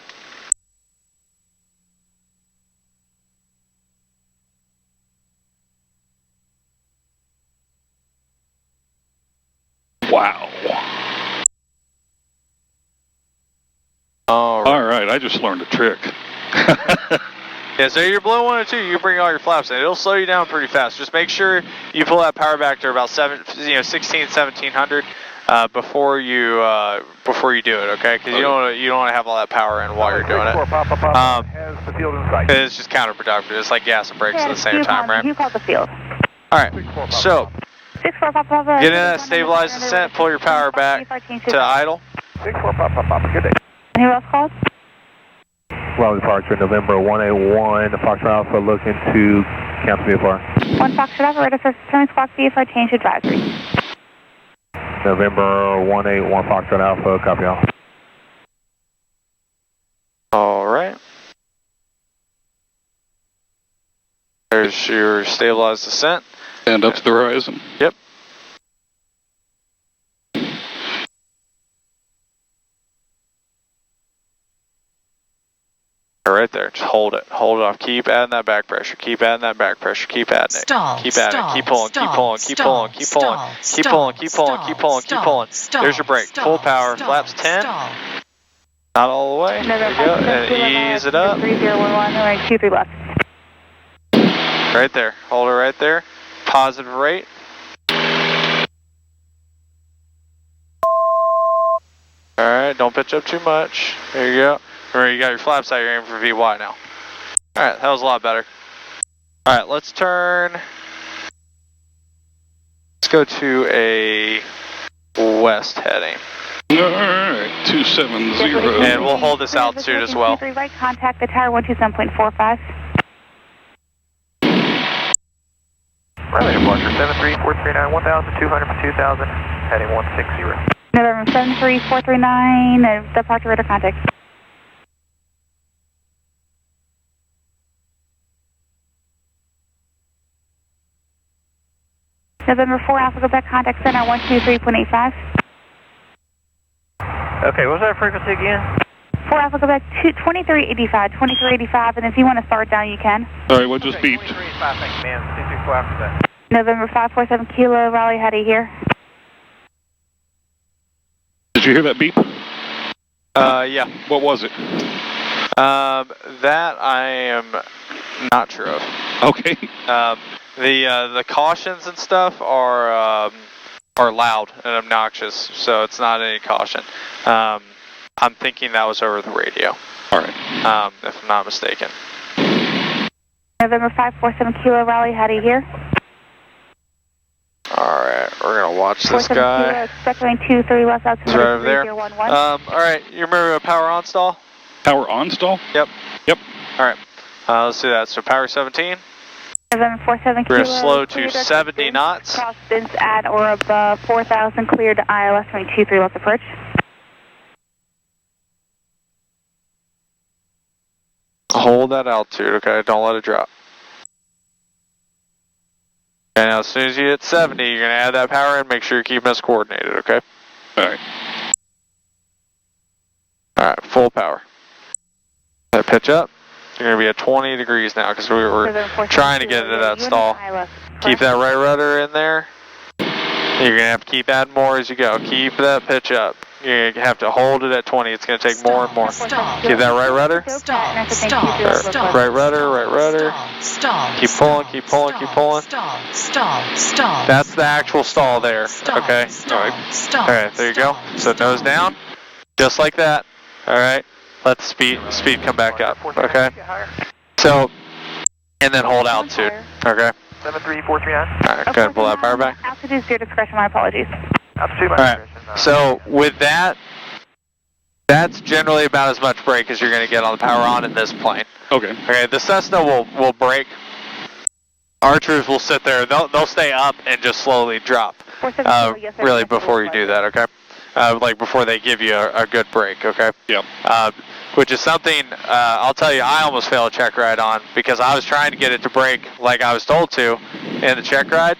[SPEAKER 1] Wow. Alright, I just learned a trick.
[SPEAKER 2] Yeah, so you're below 102, you bring all your flaps in. It'll slow you down pretty fast. Just make sure you pull that power back to about 1700 before you do it, okay? Because you don't want to have all that power in while you're doing it. It's just counterproductive. It's like gas and brakes at the same time, right?
[SPEAKER 5] You called the field.
[SPEAKER 2] All right. So get in that stabilized descent. Pull your power back to idle.
[SPEAKER 4] 64 Papa, good day.
[SPEAKER 5] And who else called?
[SPEAKER 4] Raleigh departure, November 181, Foxtrot Alpha looking to cancel VFR.
[SPEAKER 5] 1 Foxtrot Alpha, radar surface turn squawk VFR, change advisory.
[SPEAKER 4] November 181, Foxtrot Alpha, copy all.
[SPEAKER 2] There's your stabilized descent.
[SPEAKER 1] And up to the horizon.
[SPEAKER 2] Yep. Right there, just hold it off, keep adding that back pressure, keep adding that back pressure, keep adding it,
[SPEAKER 6] Stall,
[SPEAKER 2] keep adding it, keep pulling, keep pulling, keep pulling, keep pulling, keep pulling, keep pulling, keep pulling, keep pulling. There's your brake, full power, flaps 10, not all the way, there you go, and ease it up.
[SPEAKER 5] 3011, right, 23 left.
[SPEAKER 2] Right there, hold it right there, positive rate. Alright, don't pitch up too much, there you go. Remember, you got your flaps out, you're aiming for VY now. Alright, that was a lot better. Alright, let's turn. Let's go to a west heading.
[SPEAKER 1] Alright, 270.
[SPEAKER 2] And we'll hold this altitude as well.
[SPEAKER 5] Right, contact the tower 127.45.
[SPEAKER 4] Riley departure 73439, 1200 for 2000, heading 160.
[SPEAKER 5] November 73439, departure radar contact. November 4 Alpha, Quebec, contact center 123.85.
[SPEAKER 4] Okay, what was that frequency again?
[SPEAKER 5] 4 Alpha, Quebec, 2385, 2385, and if you want to start down, you can.
[SPEAKER 1] Sorry, what just beeped?
[SPEAKER 4] 2385, thank you, ma'am. 234 after that.
[SPEAKER 5] November 547 Kilo, Raleigh, how do you hear?
[SPEAKER 1] Did you hear that beep?
[SPEAKER 2] Yeah.
[SPEAKER 1] What was it?
[SPEAKER 2] That I am not sure of.
[SPEAKER 1] Okay.
[SPEAKER 2] The cautions and stuff are loud and obnoxious, so it's not any caution. I'm thinking that was over the radio.
[SPEAKER 1] All right.
[SPEAKER 2] If I'm not mistaken.
[SPEAKER 5] November 547 Kilo, Raleigh, how do you hear?
[SPEAKER 2] Alright, we're gonna watch this guy.
[SPEAKER 5] Expecting 23 left out to
[SPEAKER 2] He's right over there.
[SPEAKER 5] 3011.
[SPEAKER 2] Alright, you remember power on stall?
[SPEAKER 1] Power on stall?
[SPEAKER 2] Yep.
[SPEAKER 1] Yep.
[SPEAKER 2] Alright, let's do that. So power 17.
[SPEAKER 5] November 47
[SPEAKER 2] We're
[SPEAKER 5] Kilo.
[SPEAKER 2] gonna slow to 70 knots.
[SPEAKER 5] Cross winds at or above 4,000, cleared to ILS 23 left approach.
[SPEAKER 2] Hold that altitude, okay? Don't let it drop. Okay, now as soon as you hit 70, you're gonna add that power in, make sure you're keeping us coordinated, okay?
[SPEAKER 1] Alright.
[SPEAKER 2] Alright, full power. That pitch up. You're gonna be at 20 degrees now, because we're trying to get into that stall. Keep that right rudder in there. You're gonna have to keep adding more as you go. Keep that pitch up. You're gonna have to hold it at 20. It's gonna take more and more. Keep that right rudder. Right rudder, right rudder. Keep pulling, keep pulling, keep pulling. That's the actual stall there. Okay. Alright, there you go. So nose down. Just like that. Alright. Let the speed come back up. Okay. So, and then hold altitude. Okay.
[SPEAKER 4] 73439.
[SPEAKER 2] Alright, go ahead and pull that power back.
[SPEAKER 5] Altitude is your discretion, my apologies.
[SPEAKER 4] Altitude, my
[SPEAKER 2] Alright,
[SPEAKER 4] discretion.
[SPEAKER 2] so with that, that's generally about as much brake as you're going to get on the power on in this plane.
[SPEAKER 1] Okay.
[SPEAKER 2] Okay, the Cessna will brake. Archers will sit there, they'll stay up and just slowly drop. Really before you do that, okay? Like before they give you a good brake, okay?
[SPEAKER 1] Yep.
[SPEAKER 2] Which is something, I'll tell you, I almost failed a check ride on because I was trying to get it to brake like I was told to in the check ride.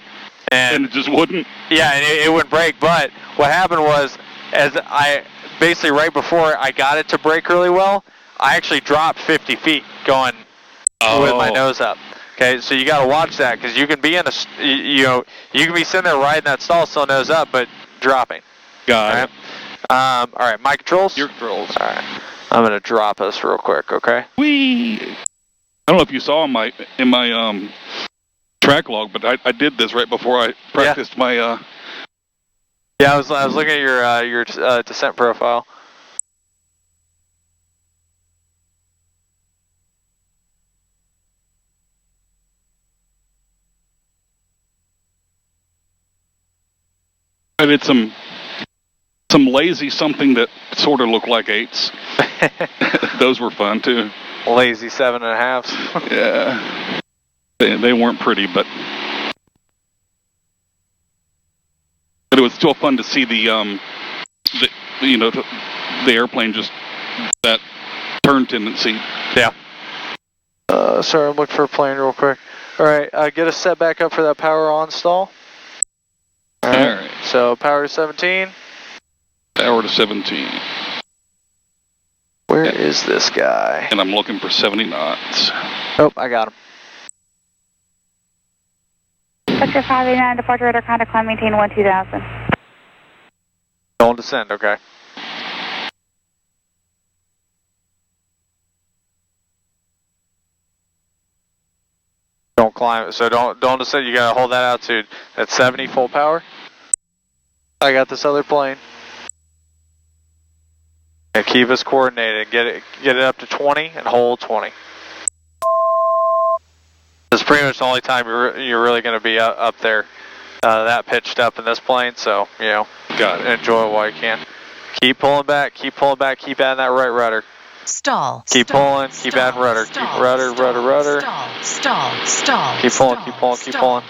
[SPEAKER 1] And it just wouldn't?
[SPEAKER 2] Yeah, and it wouldn't brake, but what happened was, as I, basically right before I got it to brake really well, I actually dropped 50 feet going with my nose up. Okay, so you got to watch that because you can be in a, you can be sitting there riding that stall still nose up, but dropping.
[SPEAKER 1] Got it.
[SPEAKER 2] All right, my controls?
[SPEAKER 1] Your controls.
[SPEAKER 2] All right, I'm going to drop us real quick, okay?
[SPEAKER 1] Whee! I don't know if you saw in my track log, but I did this right before I practiced my...
[SPEAKER 2] Yeah, I was looking at your descent profile.
[SPEAKER 1] I did some lazy something that sort of looked like 8s. Those were fun too.
[SPEAKER 2] Lazy 7.5s.
[SPEAKER 1] Yeah. They weren't pretty, but it was still fun to see the airplane just that turn tendency.
[SPEAKER 2] Yeah. Sorry, I'm looking for a plane real quick. Alright, get us set back up for that power on stall.
[SPEAKER 1] Alright.
[SPEAKER 2] So power to 17.
[SPEAKER 1] Power to 17.
[SPEAKER 2] Where is this guy?
[SPEAKER 1] And I'm looking for 70 knots.
[SPEAKER 2] Oh, I got him.
[SPEAKER 5] Sector 589, departure radar contact, climb, maintain 12000.
[SPEAKER 2] Don't descend, okay. Don't climb, so don't descend, you gotta hold that altitude. At 70 full power. I got this other plane. And keep us coordinated, get it up to 20 and hold 20. This is pretty much the only time you're really gonna be up there, that pitched up in this plane, so, you know, enjoy it while you can. Keep pulling back, keep adding that right rudder.
[SPEAKER 6] Stall.
[SPEAKER 2] Keep pulling, keep adding rudder. Keep rudder.
[SPEAKER 6] Stall.
[SPEAKER 2] Keep pulling.
[SPEAKER 6] Stall.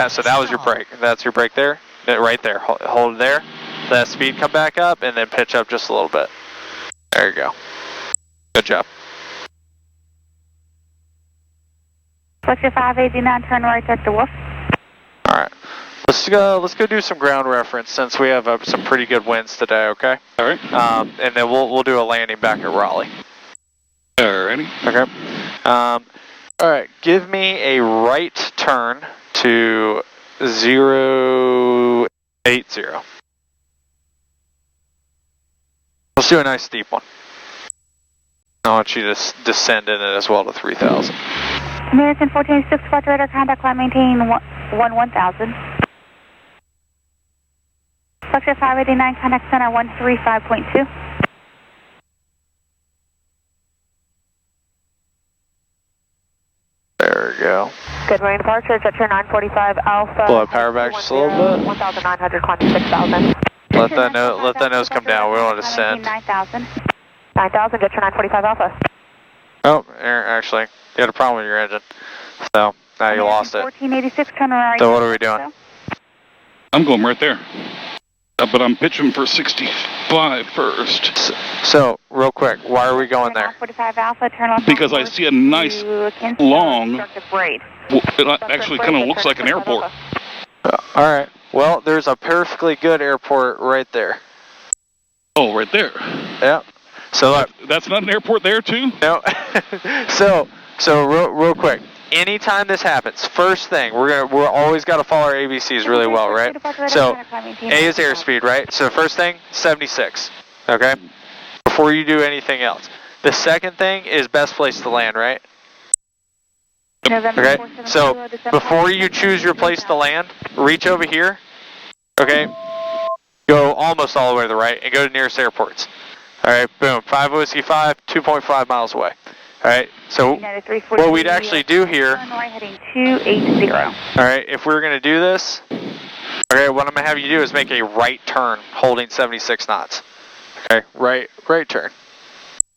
[SPEAKER 2] So that was your brake. That's your brake there. Right there. Hold it there. Let speed come back up and then pitch up just a little bit. There you go. Good job.
[SPEAKER 5] Sector 589, turn right, Dr. Wolf.
[SPEAKER 2] Alright. Let's go do some ground reference since we have some pretty good winds today, okay?
[SPEAKER 1] Alright.
[SPEAKER 2] And then we'll do a landing back at Raleigh.
[SPEAKER 1] Alrighty.
[SPEAKER 2] Okay. Alright, give me a right turn to 080. Let's do a nice steep one. I want you to descend in it as well to 3000.
[SPEAKER 5] American 1486, departure radar contact, climb, maintain 1000. Sector 589, contact center 135.2.
[SPEAKER 2] There we go.
[SPEAKER 7] Good morning, departure, sector 945 Alpha.
[SPEAKER 2] Pull that power back just a little bit.
[SPEAKER 7] 1900, climbing 6000.
[SPEAKER 2] Let that nose come down. We want to descend.
[SPEAKER 5] 9000.
[SPEAKER 7] 9000, get your 945 Alpha.
[SPEAKER 2] Oh, actually, you had a problem with your engine. So, now you lost it.
[SPEAKER 5] 1486, turn right.
[SPEAKER 2] So what are we doing?
[SPEAKER 1] I'm going right there. But I'm pitching for 65 first.
[SPEAKER 2] So, real quick, why are we going there?
[SPEAKER 5] 45 Alpha, turn left.
[SPEAKER 1] Because I see a nice, long, it actually kind of looks like an airport.
[SPEAKER 2] Alright, well, there's a perfectly good airport right there.
[SPEAKER 1] Oh, right there.
[SPEAKER 2] Yeah. So look.
[SPEAKER 1] That's not an airport there, too?
[SPEAKER 2] No. so real quick. Anytime this happens, first thing, we're always got to follow our ABCs really well, right? So, A is airspeed, right? So first thing, 76, okay? Before you do anything else. The second thing is best place to land, right? Okay, so before you choose your place to land, reach over here, okay? Go almost all the way to the right and go to nearest airports. Alright, boom, 5 Whiskey 5, 2.5 miles away. Alright, so what we'd actually do here,
[SPEAKER 5] heading 280.
[SPEAKER 2] alright, if we were going to do this, okay, what I'm going to have you do is make a right turn holding 76 knots. Okay, right turn.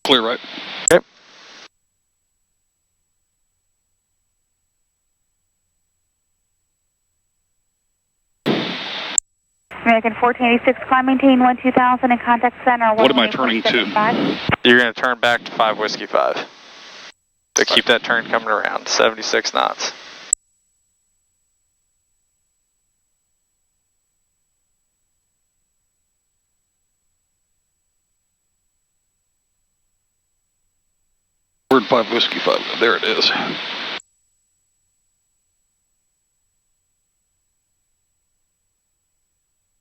[SPEAKER 1] Clear right.
[SPEAKER 2] Yep.
[SPEAKER 5] American 1486, climb, maintain 12000 and contact center.
[SPEAKER 1] What am I turning to?
[SPEAKER 2] You're going to turn back to 5 Whiskey 5. So keep that turn coming around, 76 knots.
[SPEAKER 1] Word 5 Whiskey 5. There it is.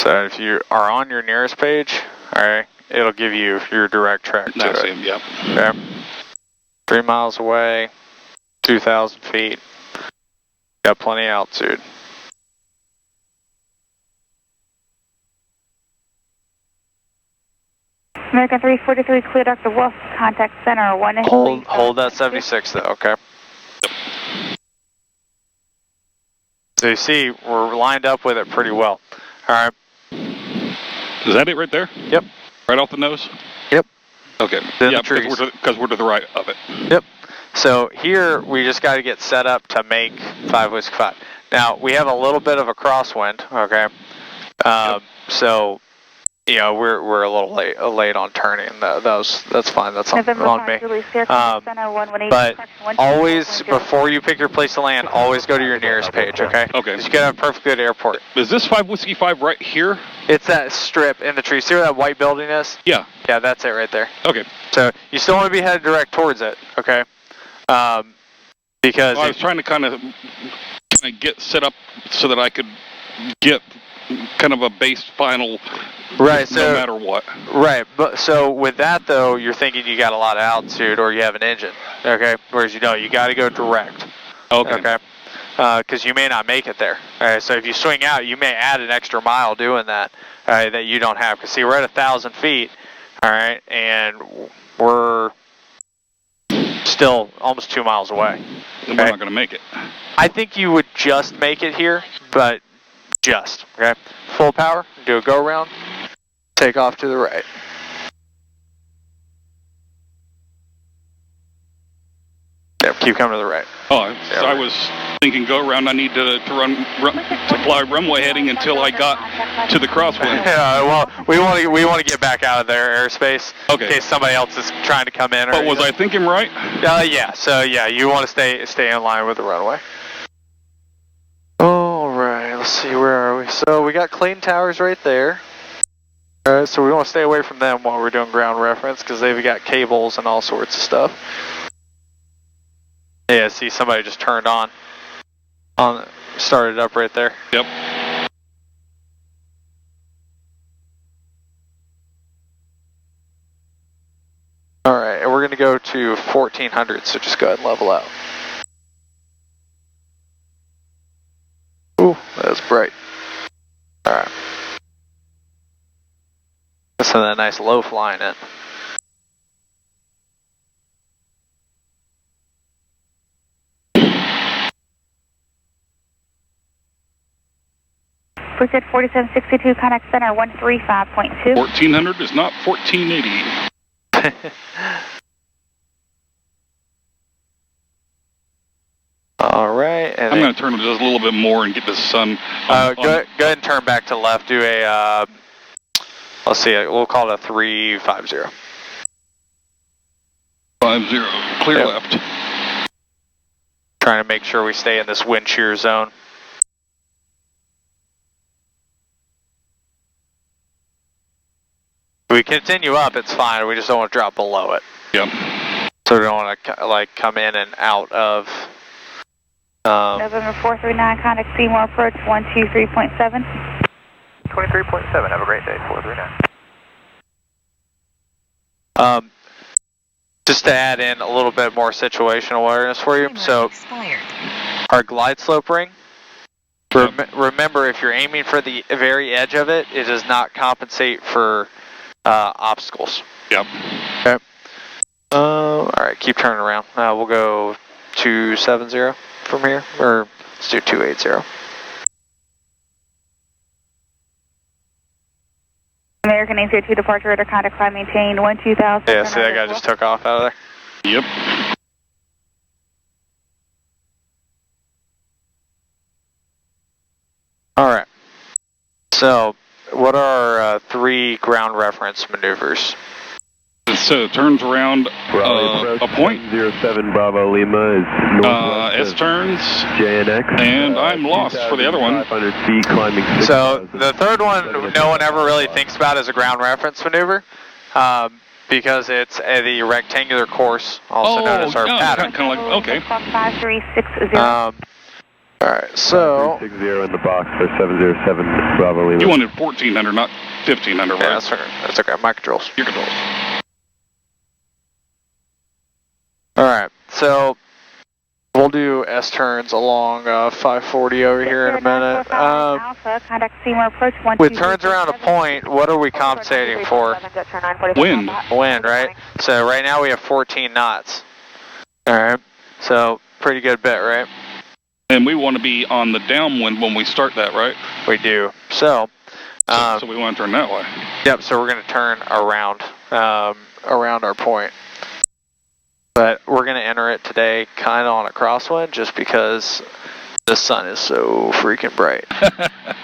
[SPEAKER 2] So if you are on your nearest page, alright, it'll give you your direct track to it.
[SPEAKER 1] Same, yep.
[SPEAKER 2] Okay. 3 miles away, 2,000 feet. Got plenty of altitude.
[SPEAKER 5] American 343, clear Dr. Wolf, contact center 183.
[SPEAKER 2] Hold that 76 though, okay? So you see, we're lined up with it pretty well. Alright.
[SPEAKER 1] Is that it right there?
[SPEAKER 2] Yep.
[SPEAKER 1] Right off the nose?
[SPEAKER 2] Yep.
[SPEAKER 1] Okay. Yeah, because we're to the right of it.
[SPEAKER 2] Yep. So here, we just got to get set up to make 5 Whiskey 5. Now, we have a little bit of a crosswind, okay? So you know, we're a little late on turning. That's fine. That's on me. But always, before you pick your place to land, always go to your nearest page, okay?
[SPEAKER 1] Okay.
[SPEAKER 2] Because you gotta have a perfect good airport.
[SPEAKER 1] Is this 5 Whiskey 5 right here?
[SPEAKER 2] It's that strip in the tree. See where that white building is?
[SPEAKER 1] Yeah.
[SPEAKER 2] Yeah, that's it right there.
[SPEAKER 1] Okay.
[SPEAKER 2] So you still want to be headed direct towards it, okay? Because
[SPEAKER 1] I was trying to kind of get set up so that I could get kind of a base final,
[SPEAKER 2] right,
[SPEAKER 1] no matter what.
[SPEAKER 2] Right, but so with that though, you're thinking you got a lot of altitude or you have an engine, okay? Whereas you don't, you got to go direct.
[SPEAKER 1] Okay.
[SPEAKER 2] Because you may not make it there. All right, so if you swing out, you may add an extra mile doing that, all right, that you don't have. Because see, we're at 1,000 feet, all right, and we're still almost 2 miles away.
[SPEAKER 1] Then we're not going to make it.
[SPEAKER 2] I think you would just make it here, but just, okay? Full power, do a go around, take off to the right. Yep, keep coming to the right.
[SPEAKER 1] Oh, so I was thinking go around. I need to fly runway heading until I got to the crosswind.
[SPEAKER 2] Yeah, well, we want to get back out of their airspace in case somebody else is trying to come in. Or
[SPEAKER 1] but was I thinking right?
[SPEAKER 2] Yeah. So yeah, you want to stay in line with the runway. All right. Let's see, where are we? So we got clean towers right there. All right. So we want to stay away from them while we're doing ground reference because they've got cables and all sorts of stuff. Yeah, see, somebody just turned on, started up right there.
[SPEAKER 1] Yep.
[SPEAKER 2] All right, and we're going to go to 1400, so just go ahead and level out. Ooh, that's bright. All right. That's a nice low flying in.
[SPEAKER 5] Pursuit 4762, contact center 135.2.
[SPEAKER 1] 1400 is not 1480.
[SPEAKER 2] All right. And
[SPEAKER 1] I'm going to turn it just a little bit more and get the sun.
[SPEAKER 2] Go ahead and turn back to the left. Do a, let's see, we'll call it a 350.
[SPEAKER 1] 50, clear left.
[SPEAKER 2] Trying to make sure we stay in this wind shear zone. If we continue up, it's fine. We just don't want to drop below it.
[SPEAKER 1] Yep.
[SPEAKER 2] So we don't want to like come in and out of.
[SPEAKER 5] November 439, contact Seymour approach 123.7.
[SPEAKER 8] 23.7. Have a great day. 439.
[SPEAKER 2] Just to add in a little bit more situational awareness for you. So our glide slope ring. Remember, if you're aiming for the very edge of it, it does not compensate for obstacles.
[SPEAKER 1] Yep.
[SPEAKER 2] Okay. All right, keep turning around. We'll go 270 from here, or let's do 280.
[SPEAKER 5] American 802 departure radar contact climb maintained 12000.
[SPEAKER 2] Yeah, see that guy just took off out of there?
[SPEAKER 1] Yep.
[SPEAKER 2] All right. So, what are our 3 ground reference maneuvers?
[SPEAKER 1] So it turns around a point.
[SPEAKER 3] 07 Bravo Lima is northwest
[SPEAKER 1] S turns.
[SPEAKER 3] JNX.
[SPEAKER 1] And I'm lost for the other one.
[SPEAKER 3] 500 feet climbing.
[SPEAKER 2] So the third one, no one ever really thinks about as a ground reference maneuver, because it's the rectangular course, also known as our pattern.
[SPEAKER 1] Kind of like, okay.
[SPEAKER 5] 5360.
[SPEAKER 2] All right, so
[SPEAKER 3] 360 in the box for 707 Bravo Lima.
[SPEAKER 1] You wanted 1400, not 1500, right?
[SPEAKER 2] yeah, that's okay. My controls.
[SPEAKER 1] Your controls.
[SPEAKER 2] All right, so we'll do S turns along 540 over here in a minute.
[SPEAKER 5] Alpha, contact Seymour approach 123.7.
[SPEAKER 2] With turns around a point, what are we compensating for?
[SPEAKER 1] Wind.
[SPEAKER 2] Wind, right? So right now we have 14 knots. All right, so pretty good bit, right?
[SPEAKER 1] And we want to be on the downwind when we start that, right?
[SPEAKER 2] We do. So
[SPEAKER 1] So we want to turn that way.
[SPEAKER 2] yep, so we're going to turn around, around our point. But we're going to enter it today kind of on a crosswind just because the sun is so freaking bright.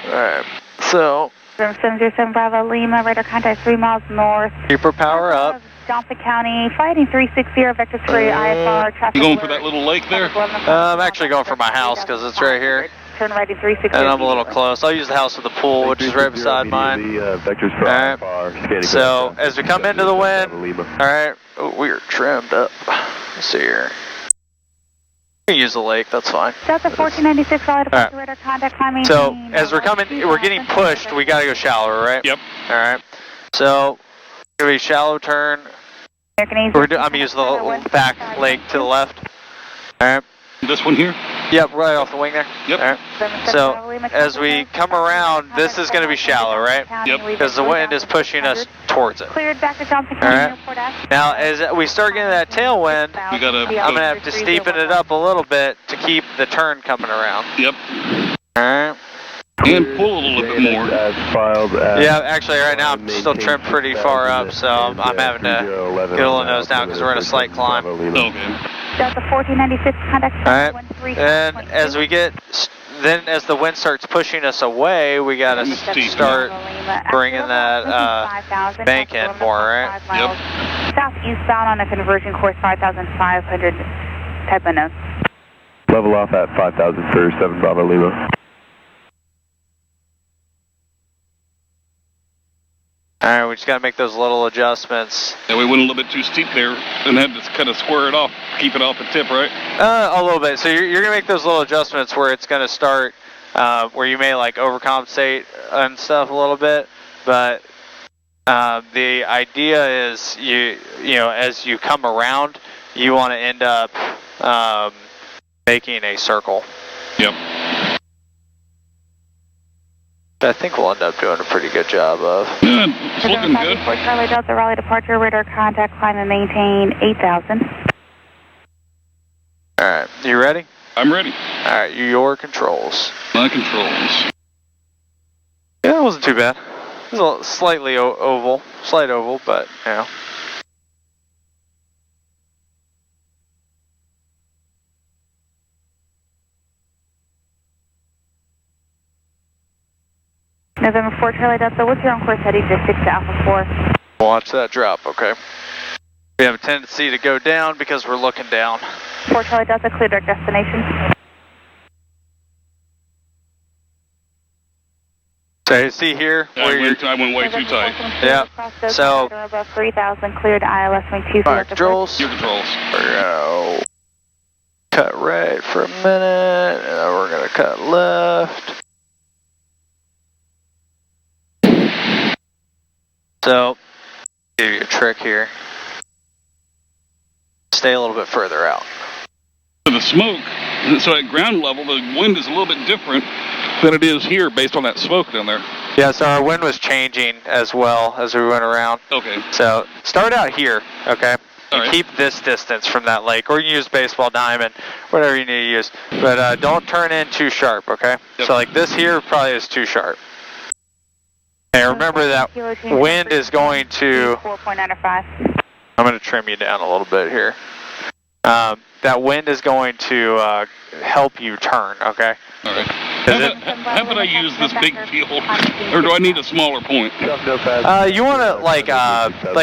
[SPEAKER 2] Alright, so
[SPEAKER 5] November 707 Bravo Lima, radar contact 3 miles north.
[SPEAKER 2] Keep her power up.
[SPEAKER 5] Johnson County, fighting 360, vector 3, IFR, traffic.
[SPEAKER 1] You going for that little lake there?
[SPEAKER 2] I'm actually going for my house because it's right here.
[SPEAKER 5] Turn right in 360.
[SPEAKER 2] And I'm a little close. I'll use the house with the pool, which is right beside mine. Alright. So, as we come into the wind, alright, we are trimmed up. Let's see here. We can use the lake, that's fine.
[SPEAKER 5] Delta 1496, Raleigh departure, radar contact, climbing.
[SPEAKER 2] So, as we're getting pushed, we gotta go shallower, right?
[SPEAKER 1] Yep.
[SPEAKER 2] Alright. So, gonna be shallow turn. I'm using the back lake to the left. Alright.
[SPEAKER 1] This one here?
[SPEAKER 2] Yep, right off the wing there.
[SPEAKER 1] Yep.
[SPEAKER 2] Alright. So, as we come around, this is going to be shallow, right?
[SPEAKER 1] Yep.
[SPEAKER 2] Because the wind is pushing us towards it.
[SPEAKER 5] Cleared back to Johnson County Airport.
[SPEAKER 2] Now, as we start getting that tailwind,
[SPEAKER 1] We gotta.
[SPEAKER 2] I'm going to have to steepen it up a little bit to keep the turn coming around.
[SPEAKER 1] Yep.
[SPEAKER 2] Alright.
[SPEAKER 1] And pull a little bit more.
[SPEAKER 2] Yeah, actually, right now I'm still trimmed pretty far up, so I'm having to get a little nose down because we're in a slight climb.
[SPEAKER 1] Okay.
[SPEAKER 5] Delta 1496, contact.
[SPEAKER 2] Alright. And as we get, then as the wind starts pushing us away, we gotta start bringing that bank in more, right?
[SPEAKER 1] Yep.
[SPEAKER 5] Southeastbound on a conversion course 5,500 type of nose.
[SPEAKER 3] Level off at 5,000 for 7 Bravo Lima.
[SPEAKER 2] Alright, we just gotta make those little adjustments.
[SPEAKER 1] Yeah, we went a little bit too steep there and had to kind of square it off, keep it off the tip, right?
[SPEAKER 2] A little bit. So you're gonna make those little adjustments where it's gonna start, where you may like overcompensate and stuff a little bit, but the idea is you know, as you come around, you want to end up making a circle.
[SPEAKER 1] Yep.
[SPEAKER 2] I think we'll end up doing a pretty good job of.
[SPEAKER 1] Yeah, it's looking good.
[SPEAKER 5] Charlie Delta, Raleigh departure, radar contact, climb and maintain 8,000.
[SPEAKER 2] Alright, you ready?
[SPEAKER 1] I'm ready.
[SPEAKER 2] Alright, your controls.
[SPEAKER 1] My controls.
[SPEAKER 2] Yeah, it wasn't too bad. It was a slightly oval, slight oval, but, you know.
[SPEAKER 5] November 4, Charlie Delta, what's your on course heading to 6 to Alpha 4?
[SPEAKER 2] Watch that drop, okay? We have a tendency to go down because we're looking down.
[SPEAKER 5] 4 Charlie Delta, clear direct destination.
[SPEAKER 2] So you see here where
[SPEAKER 1] I went way too tight.
[SPEAKER 2] Yeah. So
[SPEAKER 5] above 3,000, cleared ILS wing 2.
[SPEAKER 2] Alright, controls.
[SPEAKER 1] Your controls.
[SPEAKER 2] We're gonna cut right for a minute, and then we're gonna cut left. So, give you a trick here. Stay a little bit further out.
[SPEAKER 1] So the smoke, so at ground level, the wind is a little bit different than it is here based on that smoke down there.
[SPEAKER 2] Yeah, so our wind was changing as well as we went around.
[SPEAKER 1] Okay.
[SPEAKER 2] So, start out here, okay?
[SPEAKER 1] All right.
[SPEAKER 2] Keep this distance from that lake, or you can use baseball diamond, whatever you need to use. But don't turn in too sharp, okay?
[SPEAKER 1] Yep.
[SPEAKER 2] So like this here probably is too sharp. And remember that wind is going to...
[SPEAKER 5] 4.95.
[SPEAKER 2] I'm going to trim you down a little bit here. That wind is going to help you turn, okay?
[SPEAKER 1] All right. How about I use this big field, or do I need a smaller point?
[SPEAKER 2] You want to, like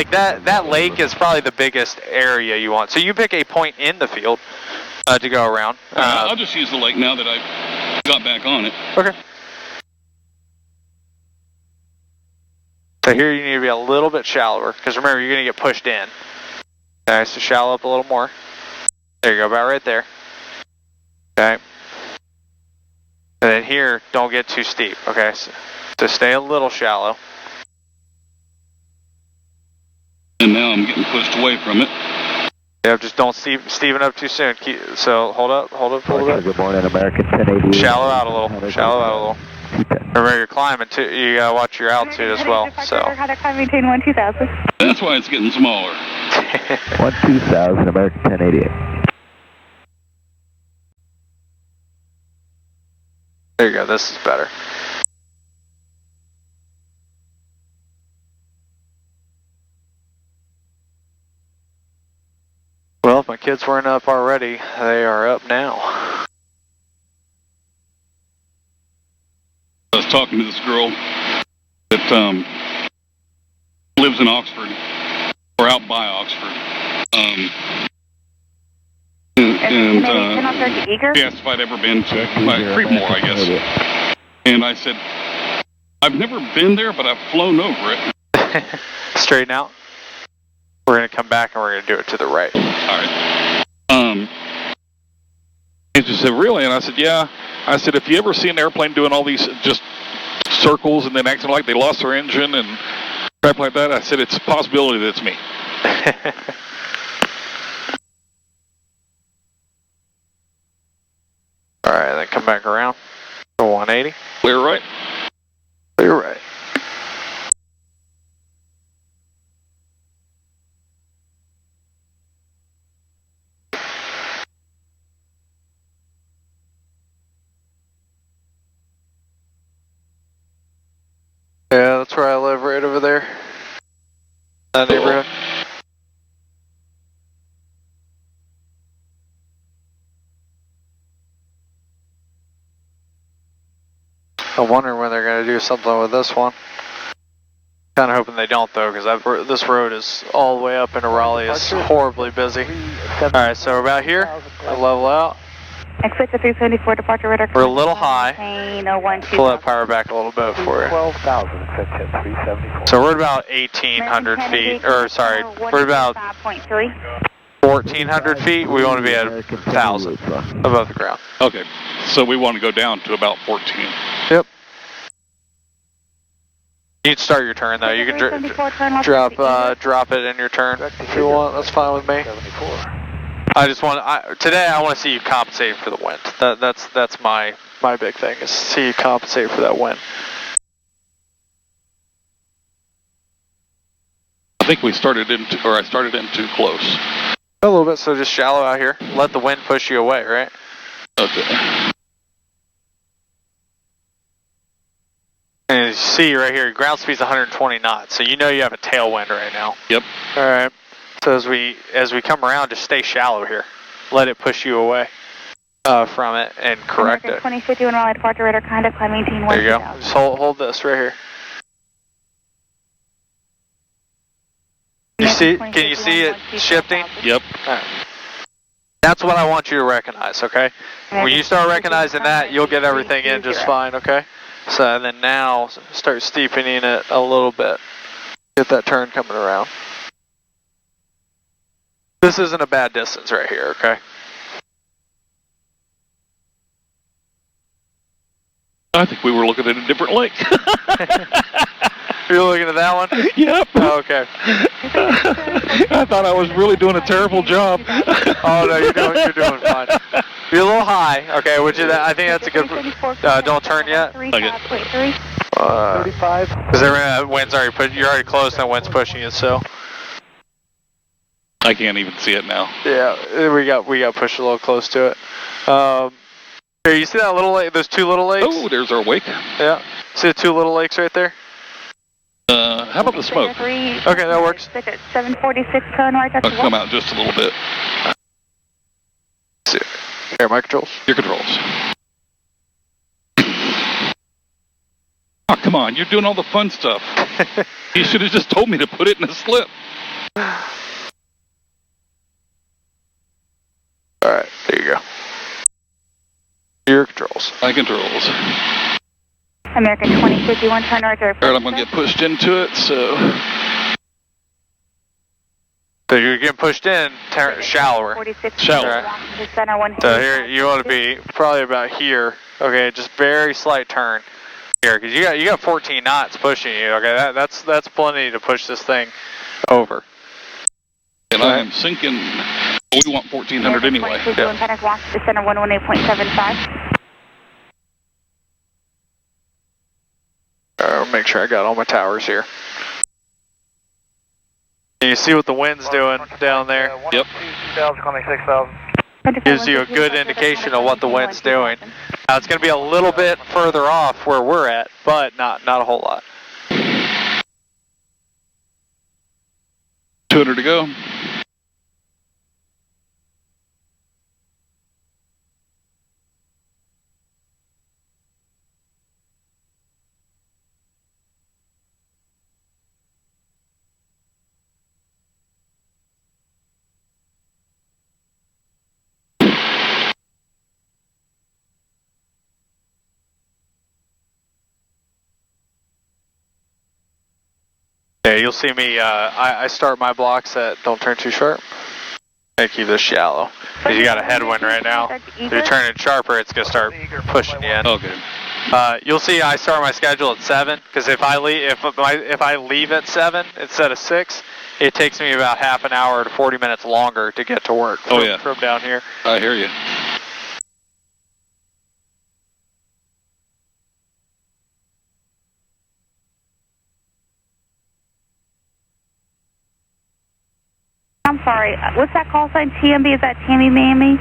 [SPEAKER 2] that lake is probably the biggest area you want. So you pick a point in the field to go around.
[SPEAKER 1] I'll just use the lake now that I got back on it.
[SPEAKER 2] Okay. So here you need to be a little bit shallower, because remember, you're going to get pushed in. Okay, so shallow up a little more. There you go, about right there. Okay. And then here, don't get too steep, okay? So stay a little shallow.
[SPEAKER 1] And now I'm getting pushed away from it.
[SPEAKER 2] Yeah, just don't steven up too soon. So hold up a little bit.
[SPEAKER 3] Good morning, American 1080.
[SPEAKER 2] Shallow out a little, shallow out a little. Remember, you're climbing too. You gotta watch your altitude as well. So.
[SPEAKER 5] Maintain 1-2000.
[SPEAKER 1] That's why it's getting smaller.
[SPEAKER 3] 1-2000, American 1088.
[SPEAKER 2] There you go. This is better. Well, if my kids weren't up already, they are up now.
[SPEAKER 1] I was talking to this girl that lives in Oxford, or out by Oxford. He asked if I'd ever been to Creedmoor, I guess. And I said, I've never been there, but I've flown over it.
[SPEAKER 2] Straighten out. We're going to come back and we're going to do it to the right.
[SPEAKER 1] All right. And she said, really? And I said, yeah. I said, if you ever see an airplane doing all these just circles and then acting like they lost their engine and crap like that, I said, it's a possibility that it's me.
[SPEAKER 2] All right, then come back around. Go 180.
[SPEAKER 1] Clear right.
[SPEAKER 2] Clear right. Yeah, that's where I live, right over there. That neighborhood. I wonder when they're going to do something with this one. Kind of hoping they don't, though, because this road is all the way up into Raleigh. It's horribly busy. All right, so we're about here. We'll level out.
[SPEAKER 5] Exit to 374, departure radar.
[SPEAKER 2] We're a little high. Pull that power back a little bit for you.
[SPEAKER 4] 12,000, exit 374.
[SPEAKER 2] So we're about 1,800 feet, or sorry, we're about 1,400 feet. We want to be at 1,000 above the ground.
[SPEAKER 1] Okay, so we want to go down to about 14.
[SPEAKER 2] Yep. You can start your turn though. You can drop it in your turn if you want. That's fine with me. I just want today. I want to see you compensate for the wind. That's my big thing is see you compensate for that wind.
[SPEAKER 1] I think I started in too close.
[SPEAKER 2] A little bit, so just shallow out here. Let the wind push you away, right?
[SPEAKER 1] Okay.
[SPEAKER 2] And as you see right here, ground speed's 120 knots, so you know you have a tailwind right now.
[SPEAKER 1] Yep.
[SPEAKER 2] All right. So as we come around, just stay shallow here. Let it push you away from it and correct it.
[SPEAKER 5] 2051 Raleigh departure radar conduct climb 18
[SPEAKER 2] There you go. Just hold this right here. Can you see it shifting?
[SPEAKER 1] Yep.
[SPEAKER 2] All right. That's what I want you to recognize, okay? When you start recognizing that, you'll get everything in just fine, okay? So and then now start steepening it a little bit. Get that turn coming around. This isn't a bad distance right here, okay?
[SPEAKER 1] I think we were looking at a different lake.
[SPEAKER 2] You're looking at that one?
[SPEAKER 1] Yep.
[SPEAKER 2] Oh, okay.
[SPEAKER 1] I thought I was really doing a terrible job.
[SPEAKER 2] Oh no, you're doing fine. You're a little high, okay, which is I think that's a good. Don't turn yet.
[SPEAKER 1] Okay.
[SPEAKER 4] 35.
[SPEAKER 2] Because wind's already you're already close, and wind's pushing you, so.
[SPEAKER 1] I can't even see it now.
[SPEAKER 2] Yeah, we got pushed a little close to it. Here, you see that little lake? Those two little lakes?
[SPEAKER 1] Oh, there's our wake.
[SPEAKER 2] Yeah. See the two little lakes right there?
[SPEAKER 1] How about the smoke?
[SPEAKER 2] Okay, that works.
[SPEAKER 5] 746 turn right.
[SPEAKER 1] I'll come out just a little bit.
[SPEAKER 2] Here, my controls.
[SPEAKER 1] Your controls. Oh, come on, you're doing all the fun stuff. You should have just told me to put it in a slip.
[SPEAKER 2] Alright, there you go. Your controls.
[SPEAKER 1] My controls.
[SPEAKER 5] American 2051 turn right.
[SPEAKER 1] Alright, I'm going to get pushed into it, so
[SPEAKER 2] you're getting pushed in, shallower.
[SPEAKER 5] 46
[SPEAKER 1] shallower.
[SPEAKER 2] So here, you want to be probably about here. Okay, just very slight turn here, because you got 14 knots pushing you. Okay, that's plenty to push this thing over.
[SPEAKER 1] And I am sinking. We want 1400 anyway.
[SPEAKER 5] Yeah. Center 118.75.
[SPEAKER 2] I'll make sure I got all my towers here. Can you see what the wind's doing down there?
[SPEAKER 1] Yep.
[SPEAKER 7] 26,000.
[SPEAKER 2] Gives you a good indication of what the wind's doing. Now it's going to be a little bit further off where we're at, but not a whole lot.
[SPEAKER 1] 200 to go.
[SPEAKER 2] you'll see me, I start my blocks at don't turn too sharp. I keep this shallow. Because you got a headwind right now. If you turn it sharper, it's going to start pushing you in.
[SPEAKER 1] Okay.
[SPEAKER 2] You'll see I start my schedule at 7, because if I leave at 7 instead of 6, it takes me about half an hour to 40 minutes longer to get to work from down here.
[SPEAKER 1] I hear you.
[SPEAKER 5] I'm sorry, what's that call sign? TMB, is that Tammy Mammy?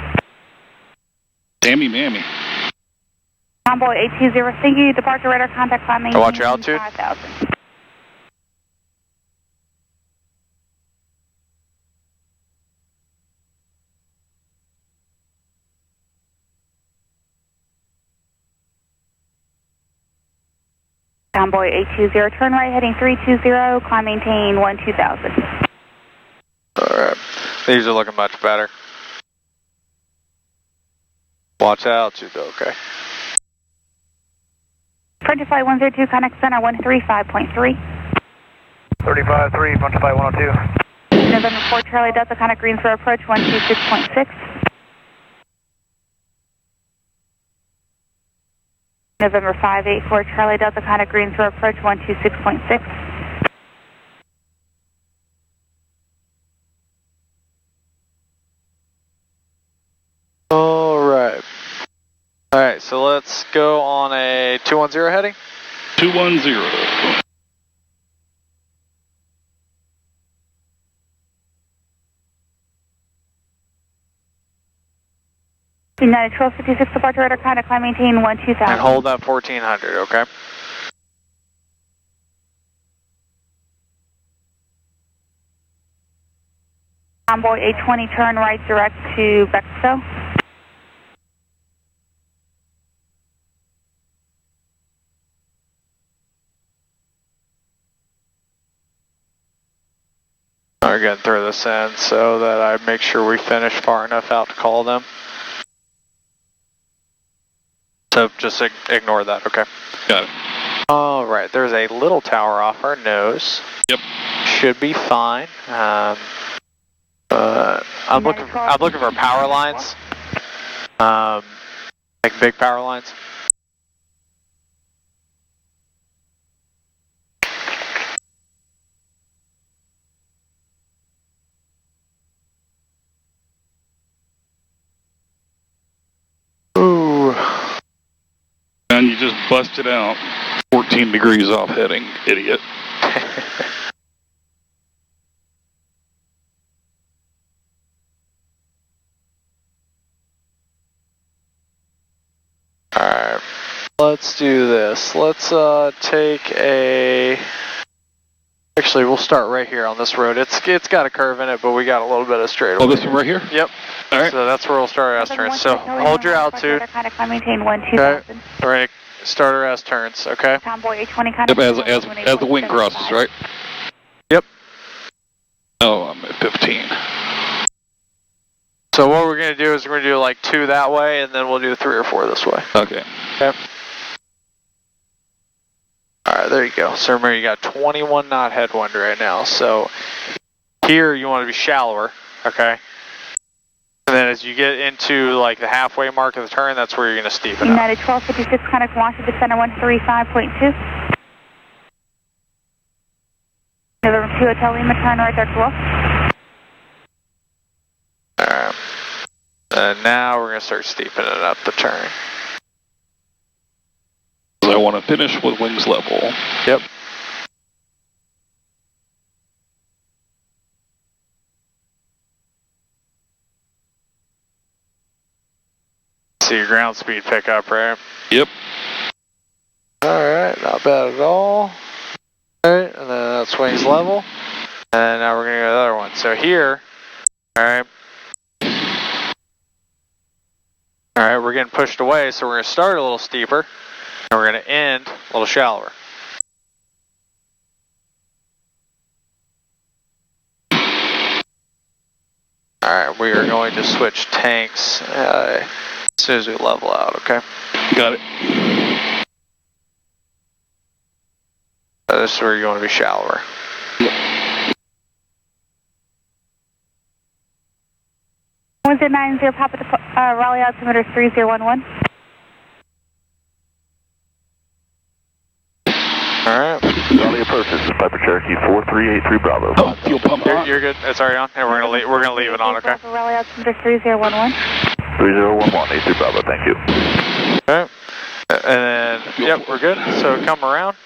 [SPEAKER 1] Tammy Mammy.
[SPEAKER 5] Convoy 820, thank you, departure radar contact climb maintain.
[SPEAKER 2] Watch your altitude.
[SPEAKER 5] 5,000. Convoy 820, turn right heading 320, climb maintain 12,000.
[SPEAKER 2] Alright, these are looking much better. Watch out, altitude, okay.
[SPEAKER 5] Frontier Flight 102, connect center 135.3.
[SPEAKER 4] 35-3, Frontier Flight 102.
[SPEAKER 5] November 4 Charlie Delta, connect Greensboro approach 126.6. November 584 Charlie Delta, connect Greensboro approach 126.6.
[SPEAKER 2] Alright, so let's go on a 210 heading.
[SPEAKER 1] 210.
[SPEAKER 5] United 1256 departure radar contact climb maintain 12,000.
[SPEAKER 2] And hold that 1400, okay?
[SPEAKER 5] Convoy 820, turn right direct to Bexo.
[SPEAKER 2] We're going to throw this in so that I make sure we finish far enough out to call them. So just ignore that, okay?
[SPEAKER 1] Got it.
[SPEAKER 2] Alright, there's a little tower off our nose.
[SPEAKER 1] Yep.
[SPEAKER 2] Should be fine. I'm looking for power lines. Like big power lines. Ooh.
[SPEAKER 1] And you just busted out 14 degrees off heading, idiot.
[SPEAKER 2] Alright, let's do this. Let's take a... Actually, we'll start right here on this road. It's got a curve in it, but we got a little bit of straightaway.
[SPEAKER 1] Oh, this one right here?
[SPEAKER 2] Yep.
[SPEAKER 1] Alright.
[SPEAKER 2] So that's where we'll start our S turns. So hold your altitude.
[SPEAKER 5] Maintain
[SPEAKER 2] Okay. All right. Start our S turns, okay?
[SPEAKER 5] Convoy 820
[SPEAKER 1] Yep, as the wind crosses, right?
[SPEAKER 2] Yep.
[SPEAKER 1] Oh, I'm at 15.
[SPEAKER 2] So what we're going to do is we're going to do like 2 that way, and then we'll do 3 or 4 this way.
[SPEAKER 1] Okay.
[SPEAKER 2] Okay. Alright, there you go. So remember, you got 21 knot headwind right now. So here you want to be shallower, okay? And then as you get into like the halfway mark of the turn, that's where you're going to steepen up.
[SPEAKER 5] United 1256, connect Washington Center 135.2. November 2 Hotel Lima, turn right there to us.
[SPEAKER 2] Alright. And now we're going to start steepening up the turn.
[SPEAKER 1] I want to finish with wings level.
[SPEAKER 2] Yep. See your ground speed pick up, right?
[SPEAKER 1] Yep.
[SPEAKER 2] Alright, not bad at all. Alright, and then that's wings level. And now we're going to go to the other one. So here, alright. Alright, we're getting pushed away, so we're going to start a little steeper. And we're going to end a little shallower. Alright, we are going to switch tanks as soon as we level out, okay?
[SPEAKER 1] Got it.
[SPEAKER 2] This is where you want to be shallower.
[SPEAKER 1] Yep.
[SPEAKER 5] 1090 Papa, Raleigh altimeter 3011.
[SPEAKER 2] Alright.
[SPEAKER 4] Raleigh approach, this is Piper Cherokee 4383 Bravo.
[SPEAKER 1] Oh, fuel pump on.
[SPEAKER 2] You're good. It's already on. And we're gonna leave it on, okay?
[SPEAKER 5] Raleigh altimeter 3011.
[SPEAKER 4] 3011, 83 Bravo, thank you.
[SPEAKER 2] Okay. And then, yep, we're good. So come around.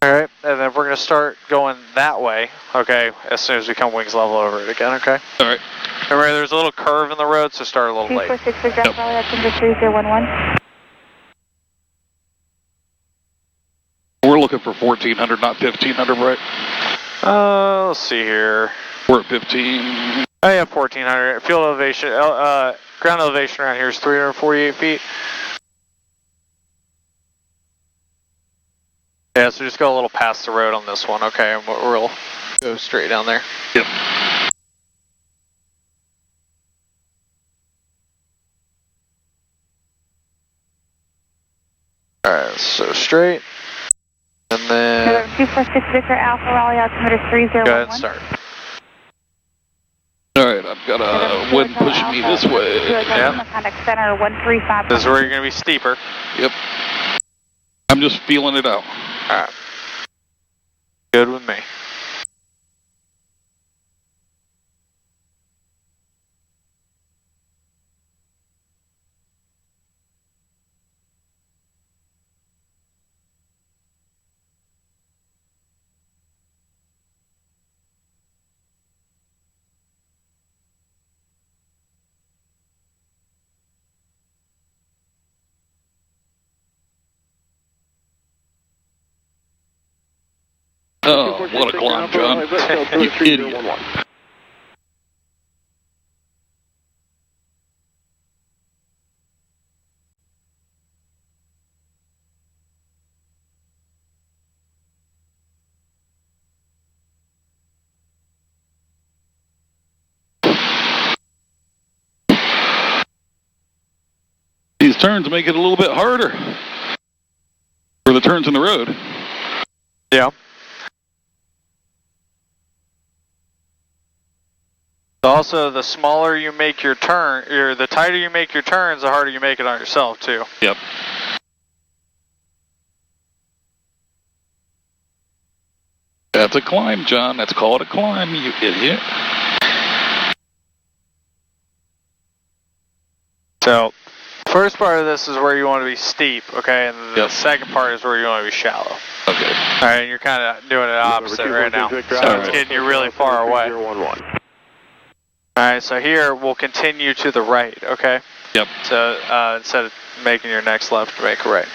[SPEAKER 2] Alright, and then we're going to start going that way, okay, as soon as we come wings level over it again, okay?
[SPEAKER 1] Alright.
[SPEAKER 2] Remember, there's a little curve in the road, so start a little late.
[SPEAKER 5] 246 address Raleigh altimeter 3011.
[SPEAKER 1] We're looking for 1400, not 1500, right?
[SPEAKER 2] Let's see here.
[SPEAKER 1] We're at 15.
[SPEAKER 2] Oh yeah, 1400. Field elevation, ground elevation around here is 348 feet. Yeah, so just go a little past the road on this one, okay, and we'll go straight down there.
[SPEAKER 1] Yep.
[SPEAKER 2] Alright, so straight. And then
[SPEAKER 5] 246 Victor Alpha Raleigh altimeter 3011.
[SPEAKER 2] go ahead and start.
[SPEAKER 1] Alright, I've got a wind pushing me this way.
[SPEAKER 2] Yep.
[SPEAKER 5] Contact center 135.
[SPEAKER 2] This is where you're going to be steeper.
[SPEAKER 1] Yep. I'm just feeling it out.
[SPEAKER 2] Alright. Good with me.
[SPEAKER 1] Oh, what a climb, John. You idiot. These turns make it a little bit harder for the turns in the road.
[SPEAKER 2] Yeah. Also, the smaller you make your turn, the tighter you make your turns, the harder you make it on yourself, too.
[SPEAKER 1] Yep. That's a climb, John. That's called a climb, you idiot.
[SPEAKER 2] So, first part of this is where you want to be steep, okay, and the second part is where you want to be shallow.
[SPEAKER 1] Okay.
[SPEAKER 2] All right, and you're kind of doing it opposite right now, so it's getting you really far away. All right, so here we'll continue to the right, okay?
[SPEAKER 1] Yep.
[SPEAKER 2] So instead of making your next left, make a right.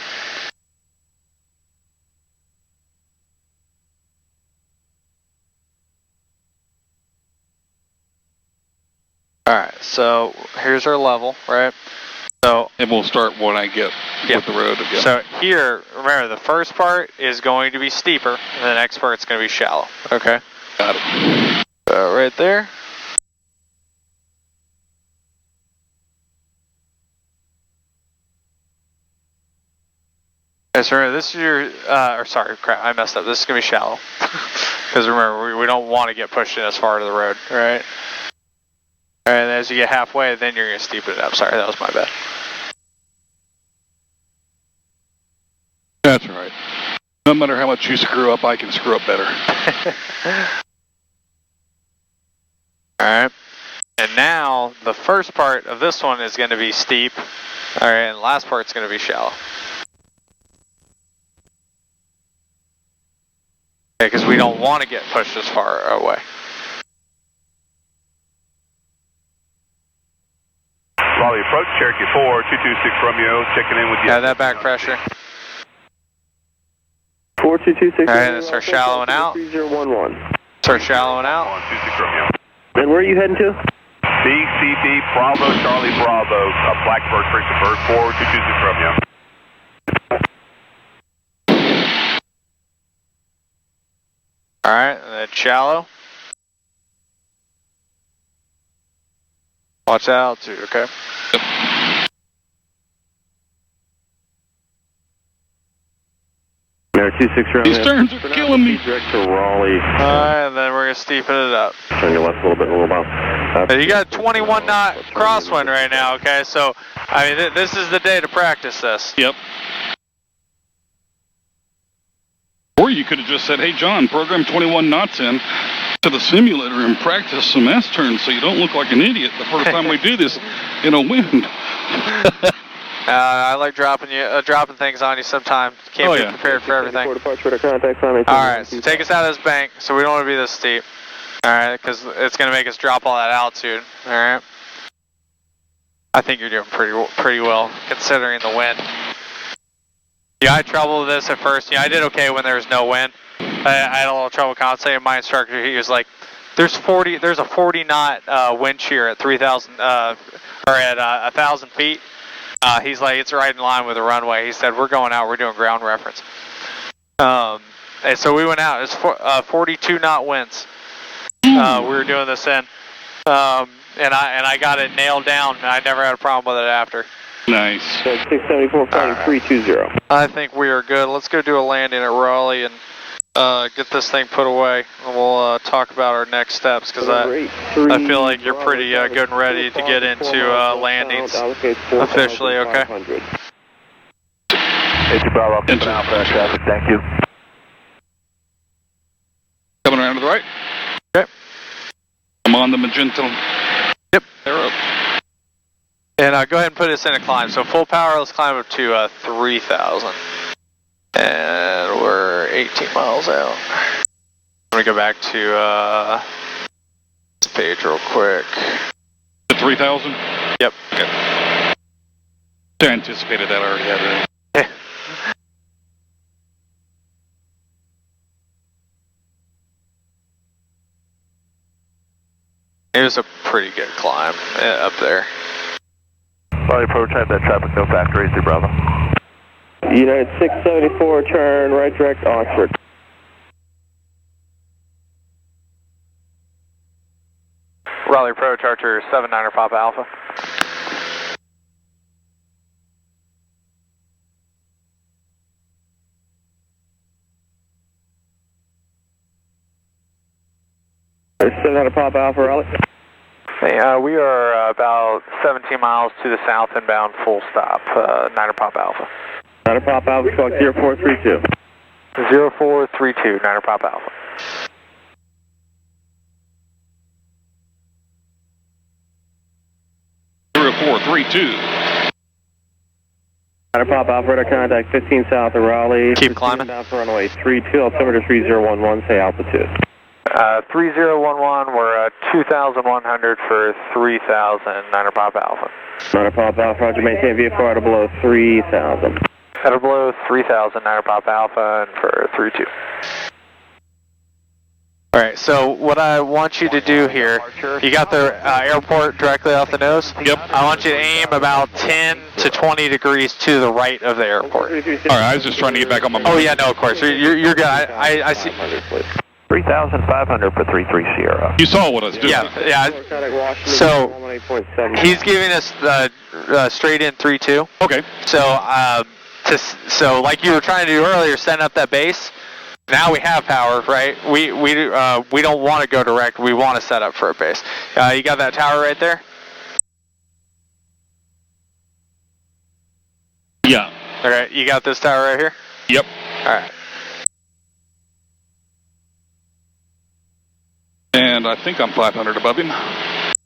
[SPEAKER 2] All right, so here's our level, right? So,
[SPEAKER 1] and we'll start when I get with the road again.
[SPEAKER 2] So here, remember, the first part is going to be steeper, and the next part's going to be shallow, okay?
[SPEAKER 1] Got it.
[SPEAKER 2] Right there. Okay, so remember, this is your, or sorry, crap, I messed up. This is going to be shallow. Because remember, we don't want to get pushed in as far to the road, right? And as you get halfway, then you're going to steepen it up. Sorry, that was my bad.
[SPEAKER 1] That's right. No matter how much you screw up, I can screw up better.
[SPEAKER 2] Alright. And now, the first part of this one is going to be steep. Alright, and the last part's going to be shallow. Okay, because we don't want to get pushed as far away.
[SPEAKER 4] Raleigh approach, Cherokee 4, 226 Romeo, checking in with you.
[SPEAKER 2] Yeah, that back pressure.
[SPEAKER 3] 4226.
[SPEAKER 2] Alright, and start shallowing out.
[SPEAKER 3] 3011.
[SPEAKER 2] Start shallowing out.
[SPEAKER 4] 126 Romeo.
[SPEAKER 3] And where are you heading to?
[SPEAKER 4] BCP Bravo Charlie Bravo, Blackbird, Christopher, 4226 Romeo.
[SPEAKER 2] Alright, and then shallow. Watch that altitude, okay?
[SPEAKER 3] American 26 around
[SPEAKER 1] These
[SPEAKER 3] there.
[SPEAKER 1] turns are killing me.
[SPEAKER 3] Direct to Raleigh.
[SPEAKER 2] Alright, and then we're going to steepen it up.
[SPEAKER 3] Turn your left a little bit in a little while.
[SPEAKER 2] You got 21 knot crosswind right now, okay? So, I mean, this is the day to practice this.
[SPEAKER 1] Yep. Or you could have just said, hey, John, program 21 knots in to the simulator and practice some S-turns so you don't look like an idiot the first time we do this in a wind.
[SPEAKER 2] I like dropping things on you sometimes. Can't be prepared for everything. Alright, so take us out of this bank so we don't want to be this steep. Alright, because it's going to make us drop all that altitude. Alright. I think you're doing pretty well considering the wind. Yeah, I had trouble with this at first. Yeah, I did okay when there was no wind. I had a little trouble concentrating. My instructor, he was like, there's a 40 knot wind shear at 3,000, or at 1,000 feet. He's like, it's right in line with the runway. He said, we're going out, we're doing ground reference. And so we went out. It's 42 knot winds. We were doing this in. And I got it nailed down. I never had a problem with it after.
[SPEAKER 1] Nice.
[SPEAKER 3] 674 fighting 320.
[SPEAKER 2] I think we are good. Let's go do a landing at Raleigh and get this thing put away. And we'll talk about our next steps because I feel like you're pretty good and ready to get into landings officially, okay?
[SPEAKER 4] Bravo, traffic, thank you.
[SPEAKER 1] Coming around to the right.
[SPEAKER 2] Okay.
[SPEAKER 1] I'm on the magenta.
[SPEAKER 2] Yep.
[SPEAKER 1] Arrow.
[SPEAKER 2] And go ahead and put us in a climb. So full power, let's climb up to 3,000. And we're 18 miles out. I'm going to go back to this page real quick.
[SPEAKER 1] The 3,000?
[SPEAKER 2] Yep.
[SPEAKER 1] Okay. I anticipated that. I already had it.
[SPEAKER 2] It was a pretty good climb up there.
[SPEAKER 4] Sorry, approach, have that traffic, no factor, 83 Bravo.
[SPEAKER 3] United 674, turn right direct Oxford.
[SPEAKER 2] Raleigh approach, Archer 79er Papa Alpha.
[SPEAKER 3] There's 700 Papa Alpha, Raleigh.
[SPEAKER 2] Hey, we are about 17 miles to the south inbound, full stop, 9er Papa Alpha.
[SPEAKER 3] 9er Papa Alpha, squawk 0432.
[SPEAKER 2] 0432, 9er Papa Alpha.
[SPEAKER 1] Four, 3, 2.
[SPEAKER 3] 9er Papa Alpha, radar contact 15 south of Raleigh.
[SPEAKER 2] Keep climbing.
[SPEAKER 3] Down for runway 32, altimeter 3011, say altitude.
[SPEAKER 2] 3011, we're 2,100 for 3,000, 9er Papa Alpha.
[SPEAKER 3] 9er Papa Alpha, roger, maintain VFR at below 3,000.
[SPEAKER 2] At below 3,000, 9er Papa Alpha, and for 32. Alright, so what I want you to do here, you got the airport directly off the nose?
[SPEAKER 1] Yep.
[SPEAKER 2] I want you to aim about 10 to 20 degrees to the right of the airport.
[SPEAKER 1] Alright, I was just trying to get back on my...
[SPEAKER 2] Oh yeah, no, of course, you're good. I see...
[SPEAKER 4] 3,500 for 33 Sierra.
[SPEAKER 1] You saw what I was doing.
[SPEAKER 2] Yeah. So, he's giving us the straight in 3-2.
[SPEAKER 1] Okay.
[SPEAKER 2] So like you were trying to do earlier, setting up that base. Now we have power, right? We don't want to go direct. We want to set up for a base. You got that tower right there?
[SPEAKER 1] Yeah.
[SPEAKER 2] Okay, you got this tower right here?
[SPEAKER 1] Yep.
[SPEAKER 2] All right.
[SPEAKER 1] And I think I'm 500 above him.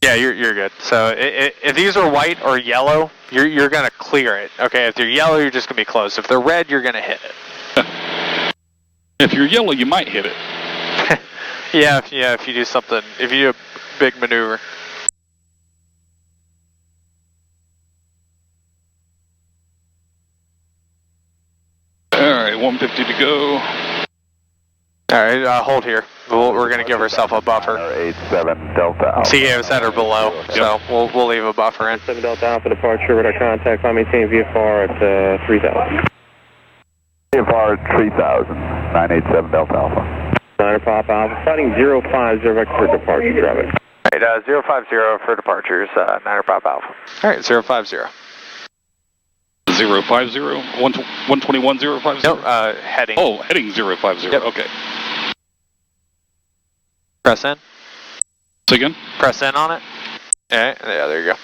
[SPEAKER 2] Yeah, you're good. So if these are white or yellow, you're gonna clear it. Okay, if they're yellow, you're just gonna be close. If they're red, you're gonna hit it.
[SPEAKER 1] If you're yellow, you might hit it.
[SPEAKER 2] yeah, if you do something, if you do a big maneuver.
[SPEAKER 1] All right, 150 to go.
[SPEAKER 2] All right, hold here. We're going to give ourselves a buffer.
[SPEAKER 4] 87 Delta.
[SPEAKER 2] So you gave us that or below, so we'll leave a buffer in.
[SPEAKER 3] 7 Delta Alpha departure, radar contact, I maintain VFR at 3,000.
[SPEAKER 4] VFR 3,000, 987 Delta Alpha.
[SPEAKER 3] 9er Papa Alpha, fighting 050 vector for departure traffic.
[SPEAKER 2] All right, 050 for departures, 9er Papa Alpha. All right, 050.
[SPEAKER 1] 050? 121-050?
[SPEAKER 2] Nope, heading.
[SPEAKER 1] Oh, heading 050.
[SPEAKER 2] Yep.
[SPEAKER 1] Okay.
[SPEAKER 2] Press in.
[SPEAKER 1] Say again?
[SPEAKER 2] Press in on it. Yeah, there you go.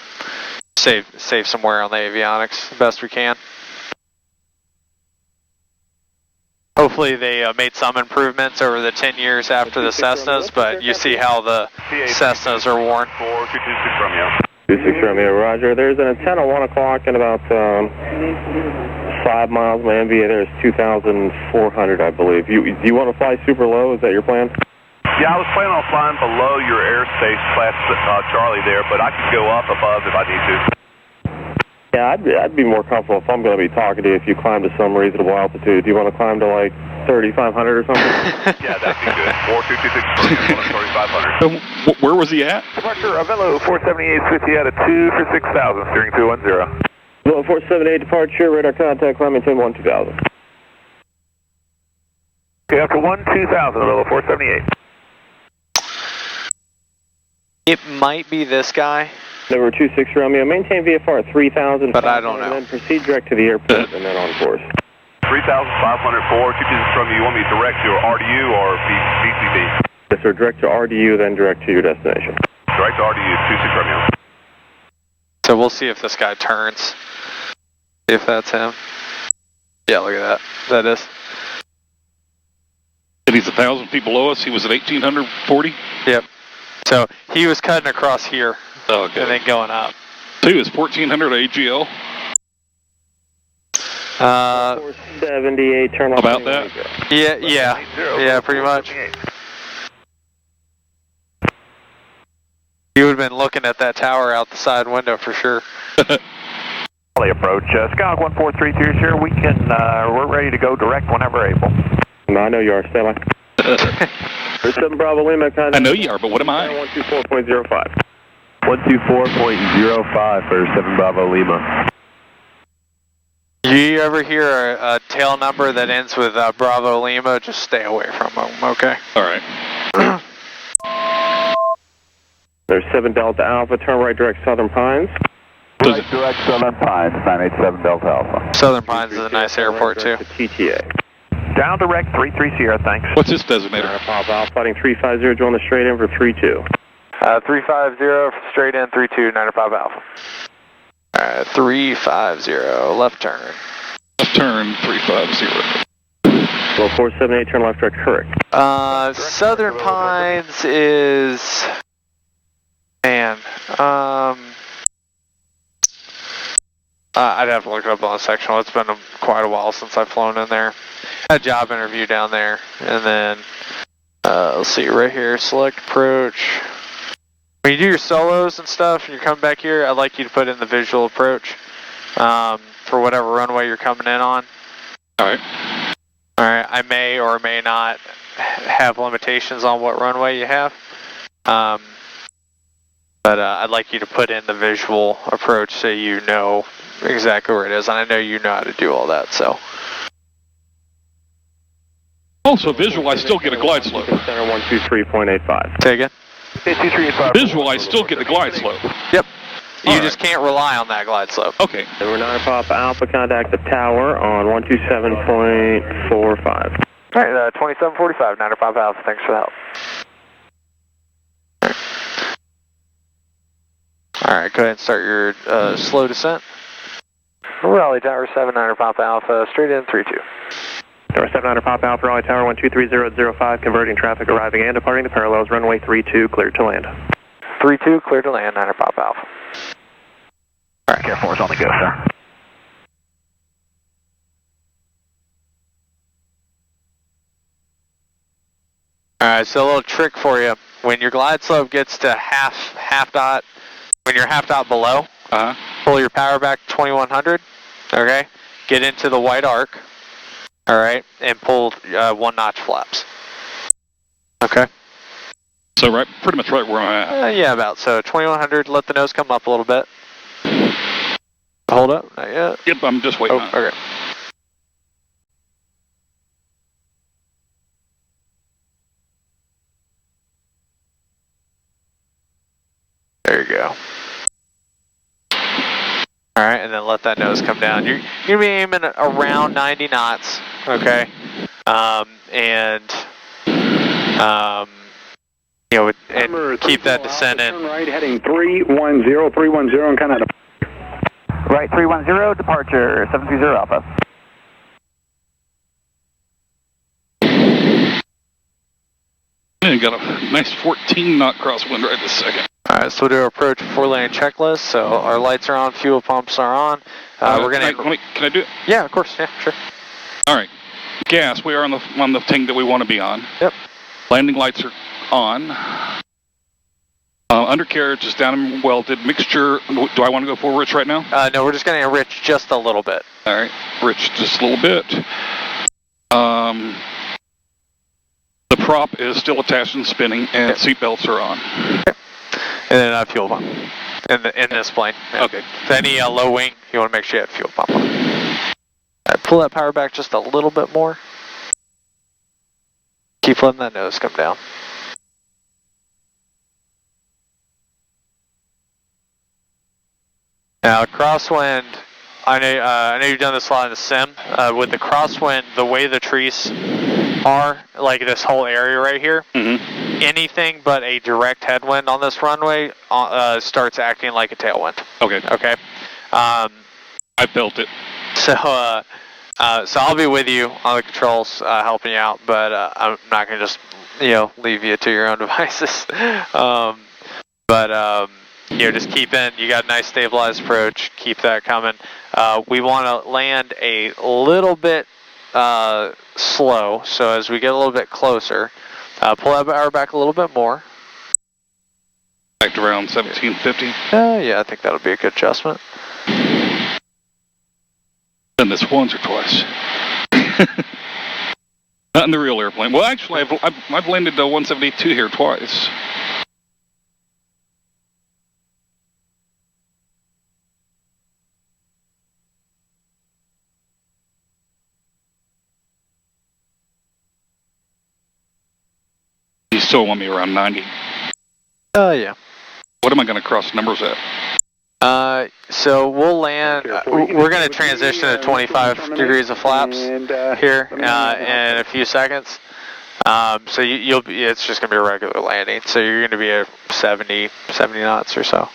[SPEAKER 2] Save some wear on the avionics best we can. Hopefully they made some improvements over the 10 years after the Cessnas, but you see how the Cessnas are worn.
[SPEAKER 3] 226 Romeo. 26 Romeo, roger. There's an antenna 1 o'clock and about 5 miles. My MVA there is 2,400, I believe. Do you want to fly super low? Is that your plan?
[SPEAKER 8] Yeah, I was planning on flying below your airspace class Charlie there, but I could go up above if I need to.
[SPEAKER 3] Yeah, I'd be more comfortable if I'm going to be talking to you if you climb to some reasonable altitude. Do you want to climb to like 3,500 or something?
[SPEAKER 8] Yeah, that'd be good. 4226 3,500.
[SPEAKER 1] Where was he at?
[SPEAKER 8] Departure Avello 478 out of 2 for 6,000, steering 210.
[SPEAKER 3] Well, 478 departure, radar contact, climbing 10-1-2000.
[SPEAKER 8] Okay, after 1-2000, Avello 478.
[SPEAKER 2] It might be this guy.
[SPEAKER 3] Number 26 Romeo, maintain VFR at 3,000.
[SPEAKER 2] But I don't know.
[SPEAKER 3] And then proceed direct to the airport and then on course.
[SPEAKER 8] 3,504, 226 from you want me direct to RDU or BCB?
[SPEAKER 3] Yes, sir, direct to RDU, then direct to your destination.
[SPEAKER 8] Direct to RDU, 26 Romeo.
[SPEAKER 2] So we'll see if this guy turns. If that's him. Yeah, look at that. That is.
[SPEAKER 1] And he's 1,000 feet below us. He was at 1,840.
[SPEAKER 2] Yep. So he was cutting across here.
[SPEAKER 1] Okay.
[SPEAKER 2] And then going up.
[SPEAKER 1] So he was 1,400 AGL.
[SPEAKER 3] 478, turn off.
[SPEAKER 1] About that?
[SPEAKER 2] Yeah, pretty much. You would have been looking at that tower out the side window for sure.
[SPEAKER 8] Approach, Skyhawk 1432 here. We can, we're ready to go direct whenever able.
[SPEAKER 3] No, I know you are, stand by. 7 Bravo Lima, contact.
[SPEAKER 1] I know you are, but what am I?
[SPEAKER 3] 124.05.
[SPEAKER 4] 124.05 for 7 Bravo Lima.
[SPEAKER 2] You ever hear a tail number that ends with Bravo Lima? Just stay away from them, okay?
[SPEAKER 1] All right.
[SPEAKER 3] There's 7 Delta Alpha, turn right direct Southern Pines.
[SPEAKER 4] Right direct Southern Pines, 987 Delta Alpha.
[SPEAKER 2] Southern Pines is a nice airport too.
[SPEAKER 3] TTA.
[SPEAKER 8] Down direct 33 Sierra, thanks.
[SPEAKER 1] What's this designator?
[SPEAKER 3] Pop Alpha, fighting 350, join the straight in for 32.
[SPEAKER 2] 350 straight in 32 95 Alpha. Alright, 350 left turn.
[SPEAKER 1] Left turn 350.
[SPEAKER 3] Well, 478, turn left direct correct.
[SPEAKER 2] Southern Pines is, man, I'd have to look it up on the sectional. It's been quite a while since I've flown in there. I had a job interview down there, and then let's see right here, select approach. When you do your solos and stuff, and you're coming back here, I'd like you to put in the visual approach for whatever runway you're coming in on.
[SPEAKER 1] All right.
[SPEAKER 2] All right. I may or may not have limitations on what runway you have, but I'd like you to put in the visual approach so you know exactly where it is, and I know you know how to do all that. So.
[SPEAKER 1] Also, visual, I still get a glide slope.
[SPEAKER 3] Center 123.85.
[SPEAKER 2] Say again?
[SPEAKER 1] Visual, I still get the glide slope.
[SPEAKER 2] Yep. You
[SPEAKER 1] All
[SPEAKER 2] just can't rely on that glide slope.
[SPEAKER 1] Okay.
[SPEAKER 3] We're 9 Pop Alpha, contact the tower on 127.45.
[SPEAKER 2] All right, 2745, 95 Alpha. Thanks for the help. All right, go ahead and start your slow descent. Raleigh Tower 79 Papa Alpha, straight in 32.
[SPEAKER 3] Tower 79 Pop Alpha, Raleigh Tower 123.005, converting traffic arriving and departing the parallels, runway 32, cleared to land.
[SPEAKER 2] 32, clear to land, 9 Papa Alpha.
[SPEAKER 8] All right, Air Force on the go, sir.
[SPEAKER 2] Alright, so a little trick for you. When your glide slope gets to half dot, when you're half dot below, pull your power back to 2100, okay? Get into the white arc, alright, and pull 1 notch flaps. Okay?
[SPEAKER 1] So pretty much right where I'm at.
[SPEAKER 2] Yeah, about. So 2100, let the nose come up a little bit. Hold up, not yet.
[SPEAKER 1] Yep, I'm just waiting on it.
[SPEAKER 2] Okay. There you go. All right, and then let that nose come down. You're going to be aiming around 90 knots, okay? And keep that descent in.
[SPEAKER 9] Turn right, heading 310, and kind of right, 310, departure, 730 Alpha.
[SPEAKER 1] Yeah, got a nice 14 knot crosswind right this second.
[SPEAKER 2] All right, so we'll do our approach 4-lane checklist. So our lights are on, fuel pumps are on. We're gonna.
[SPEAKER 1] Can I do it?
[SPEAKER 2] Yeah, of course. Yeah, sure.
[SPEAKER 1] All right. Gas. We are on the thing that we want to be on.
[SPEAKER 2] Yep.
[SPEAKER 1] Landing lights are on. Undercarriage is down and welded. Mixture. Do I want to go full rich right now?
[SPEAKER 2] No, we're just going to enrich just a little bit.
[SPEAKER 1] All right. Rich just a little bit. The prop is still attached and spinning, and seat belts are on.
[SPEAKER 2] Okay. And then fuel pump in this plane.
[SPEAKER 1] Okay.
[SPEAKER 2] If any low wing, you want to make sure you have fuel pump on. All right, pull that power back just a little bit more. Keep letting that nose come down. Now, crosswind, I know you've done this a lot in the sim. With the crosswind, the way the trees are, like this whole area right here, anything but a direct headwind on this runway starts acting like a tailwind.
[SPEAKER 1] Okay.
[SPEAKER 2] Okay.
[SPEAKER 1] I built it.
[SPEAKER 2] So I'll be with you on the controls, helping you out, but I'm not going to just, leave you to your own devices. Just keep in. You got a nice stabilized approach. Keep that coming. We want to land a little bit slow. So as we get a little bit closer, pull that power back a little bit more.
[SPEAKER 1] Back to around 1750.
[SPEAKER 2] Yeah, I think that'll be a good adjustment.
[SPEAKER 1] Done this once or twice. Not in the real airplane. Well, actually, I've landed 172 here twice. You still want me around 90?
[SPEAKER 2] Yeah.
[SPEAKER 1] What am I going to cross numbers at?
[SPEAKER 2] So we'll land, we're going to transition to 25 degrees of flaps here in a few seconds. So you'll be, it's just going to be a regular landing. So you're going to be at 70 knots or so.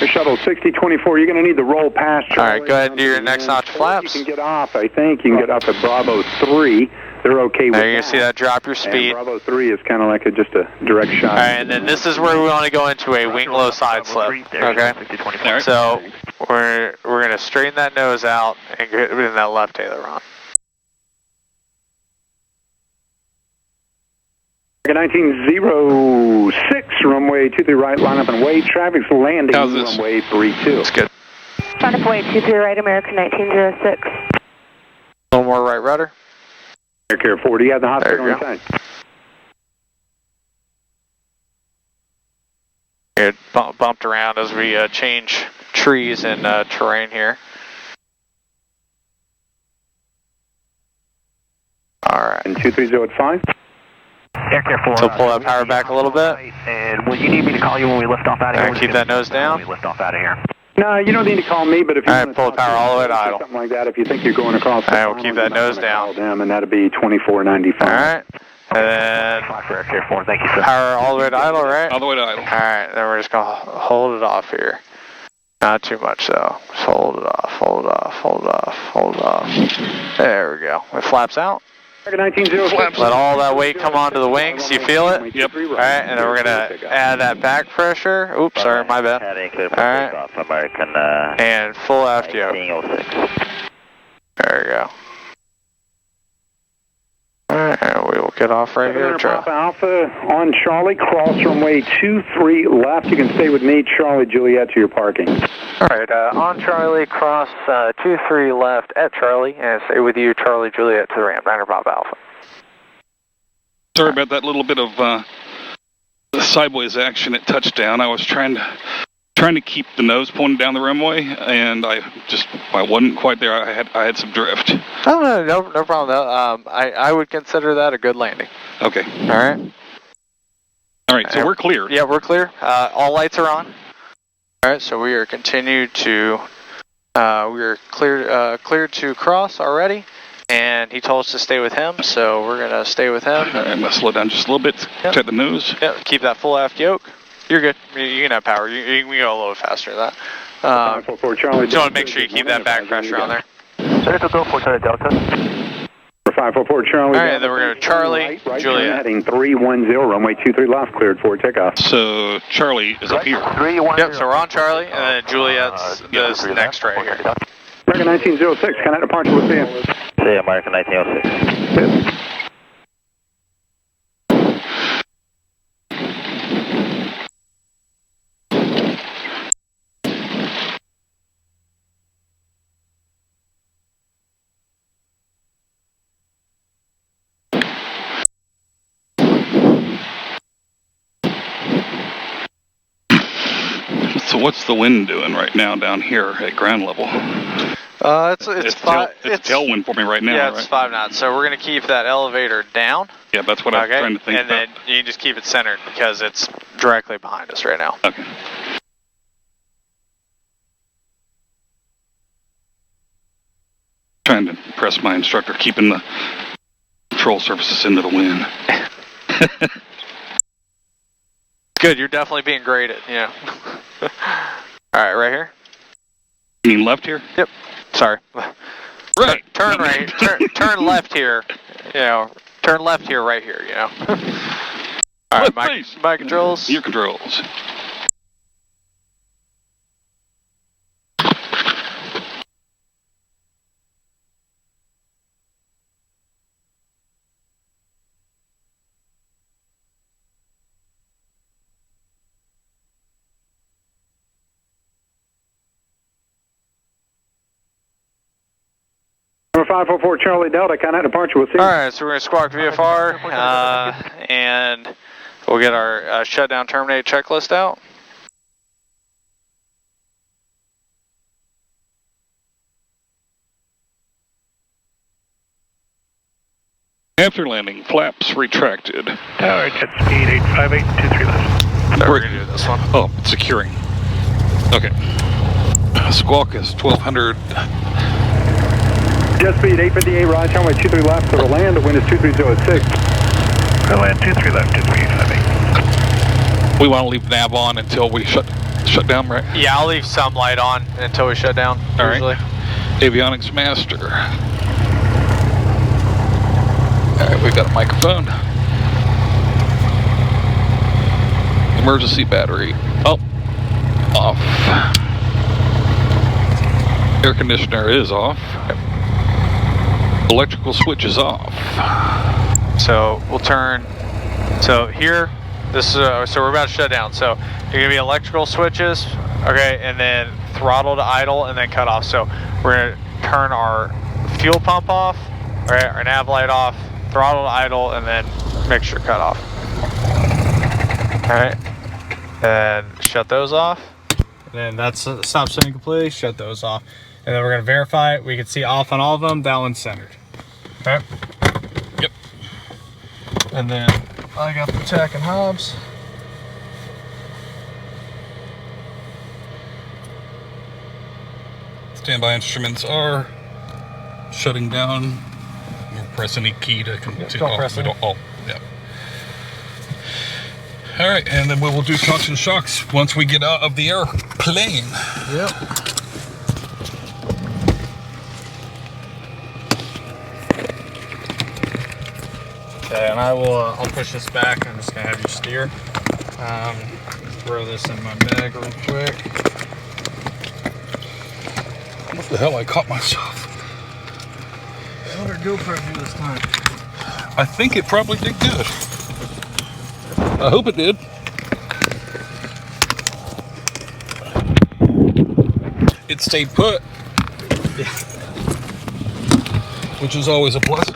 [SPEAKER 9] The shuttle 6024, you're going to need to roll past Charlie.
[SPEAKER 2] All right, go ahead and do your next notch flaps.
[SPEAKER 9] You can get off, I think. You can get off at Bravo 3. They're okay with that.
[SPEAKER 2] You're going to see that drop your speed.
[SPEAKER 9] And Bravo 3 is kind of like just a direct shot.
[SPEAKER 2] All right, and then this is where we want to go into a wing low side slip. Okay? So we're going to straighten that nose out and get in that left aileron.
[SPEAKER 9] 1906, runway 23 right, line up and wait. Traffic's landing, runway 32.
[SPEAKER 2] That's good.
[SPEAKER 7] Line up and wait, 23 right, American 1906.
[SPEAKER 2] A little more right rudder.
[SPEAKER 9] Air 40, you have the hospital inside.
[SPEAKER 2] It bumped around as we change trees and terrain here. All right.
[SPEAKER 9] And 230 at 5.
[SPEAKER 7] Air 4.
[SPEAKER 2] So pull that power back a little bit.
[SPEAKER 7] And will you need me to call you when we lift off out of here?
[SPEAKER 2] Keep that nose down.
[SPEAKER 7] When we lift off out of here.
[SPEAKER 9] No, you don't need to call me, but if you
[SPEAKER 2] want to pull the power all the way to idle.
[SPEAKER 9] Something like that, if you think you're going across the
[SPEAKER 2] we'll keep that nose down.
[SPEAKER 9] Them, and that'll be 2495.
[SPEAKER 2] All right. And then
[SPEAKER 7] Air 4, thank you, sir.
[SPEAKER 2] Power all the way to idle, right?
[SPEAKER 1] All the way to idle.
[SPEAKER 2] All right, then we're just going to hold it off here. Not too much, though. Just hold it off, hold it off, hold it off, hold it off. There we go. It flaps out.
[SPEAKER 9] 1906.
[SPEAKER 2] Let all that weight come onto the wings. You feel it?
[SPEAKER 1] Yep.
[SPEAKER 2] All right, and then we're going to add that back pressure. Oops, sorry, my bad. All right. And full aft yoke. There we go. All right, and we will get off right here.
[SPEAKER 9] Alpha on Charlie, cross runway 23 left. You can stay with me, Charlie Juliet, to your parking.
[SPEAKER 2] All right, on Charlie, cross 23 left at Charlie, and stay with you, Charlie Juliet, to the ramp, 9 Papa Alpha.
[SPEAKER 1] Sorry about that little bit of sideways action at touchdown. I was trying to keep the nose pointed down the runway, and I wasn't quite there. I had some drift.
[SPEAKER 2] Oh, no problem. Though. I would consider that a good landing.
[SPEAKER 1] Okay.
[SPEAKER 2] All right.
[SPEAKER 1] So we're clear.
[SPEAKER 2] Yeah, we're clear. All lights are on. All right. So we are continued to We're cleared to cross already, and he told us to stay with him, so we're gonna stay with him.
[SPEAKER 1] All right, I'm gonna slow down just a little bit.
[SPEAKER 2] Yep.
[SPEAKER 1] Check the nose.
[SPEAKER 2] Yep, keep that full aft yoke. You're good. You can have power. You can go a little faster than that.
[SPEAKER 3] 544 Charlie.
[SPEAKER 2] Just want to make sure you keep that back pressure on there.
[SPEAKER 7] Ready to go for Delta.
[SPEAKER 3] 544 Charlie.
[SPEAKER 2] All right, then we're going to Charlie,
[SPEAKER 3] right,
[SPEAKER 2] Juliet.
[SPEAKER 3] Heading 310, runway 23 left, cleared for takeoff.
[SPEAKER 1] So Charlie is up here.
[SPEAKER 7] 310.
[SPEAKER 2] Yep, so we're on Charlie, and then Juliet's this next right here.
[SPEAKER 3] American 1906, connect departure, we'll see you.
[SPEAKER 7] Say American 1906.
[SPEAKER 1] So what's the wind doing right now down here at ground level?
[SPEAKER 2] It's
[SPEAKER 1] tailwind for me right now.
[SPEAKER 2] Yeah, it's
[SPEAKER 1] right?
[SPEAKER 2] 5 knots. So we're going to keep that elevator down.
[SPEAKER 1] Yeah, that's what I'm trying to think
[SPEAKER 2] and
[SPEAKER 1] about.
[SPEAKER 2] then you can just keep it centered because it's directly behind us right now.
[SPEAKER 1] Okay. Trying to impress my instructor, keeping the control surfaces into the wind.
[SPEAKER 2] Good, you're definitely being graded, yeah. All right, right here?
[SPEAKER 1] You mean left here?
[SPEAKER 2] Yep. Sorry.
[SPEAKER 1] Right.
[SPEAKER 2] Turn right. Turn left here. You know, turn left here, right here, you know. All right, my controls.
[SPEAKER 1] Your controls.
[SPEAKER 3] Number 544 Charlie Delta, connect departure, we'll see you.
[SPEAKER 2] All right, so we're going to squawk VFR, and we'll get our shutdown terminate checklist out.
[SPEAKER 1] After landing, flaps retracted.
[SPEAKER 4] Tower, jet speed 858, 23 left.
[SPEAKER 2] So we're going to do this one.
[SPEAKER 1] Oh, it's securing. Okay. Squawk is 1200.
[SPEAKER 3] Jet speed 858, right, runway 23 left, for the land, the wind is 23006.
[SPEAKER 4] Land 23 left, jet speed 858.
[SPEAKER 1] We want to leave nav on until we shut down, right?
[SPEAKER 2] Yeah, I'll leave some light on until we shut down,
[SPEAKER 1] All
[SPEAKER 2] usually.
[SPEAKER 1] Right. Avionics master. All right, we've got a microphone. Emergency battery. Oh, off. Air conditioner is off. Electrical switch is off.
[SPEAKER 2] So we'll turn. So here, this is so we're about to shut down. So you're gonna be electrical switches, okay, and then throttle to idle, and then cut off. So we're gonna turn our fuel pump off, all right, our nav light off, throttle to idle, and then mixture cut off. All right, and shut those off. And then that's stop setting completely. Shut those off, and then we're gonna verify it. We can see off on all of them. That one's centered. All right.
[SPEAKER 1] Yep.
[SPEAKER 2] And then I got the tack and hobs.
[SPEAKER 1] Standby instruments are shutting down. We'll press any key to come to.
[SPEAKER 2] Don't press it.
[SPEAKER 1] Oh, yeah. All right, and then we will do shocks and shocks once we get out of the airplane.
[SPEAKER 2] Yep. Okay, and I'll push this back. I'm just gonna have you steer. Throw this in my bag real quick.
[SPEAKER 1] What the hell? I caught myself.
[SPEAKER 2] How did GoPro do this time?
[SPEAKER 1] I think it probably did good. I hope it did. It stayed put, which is always a plus.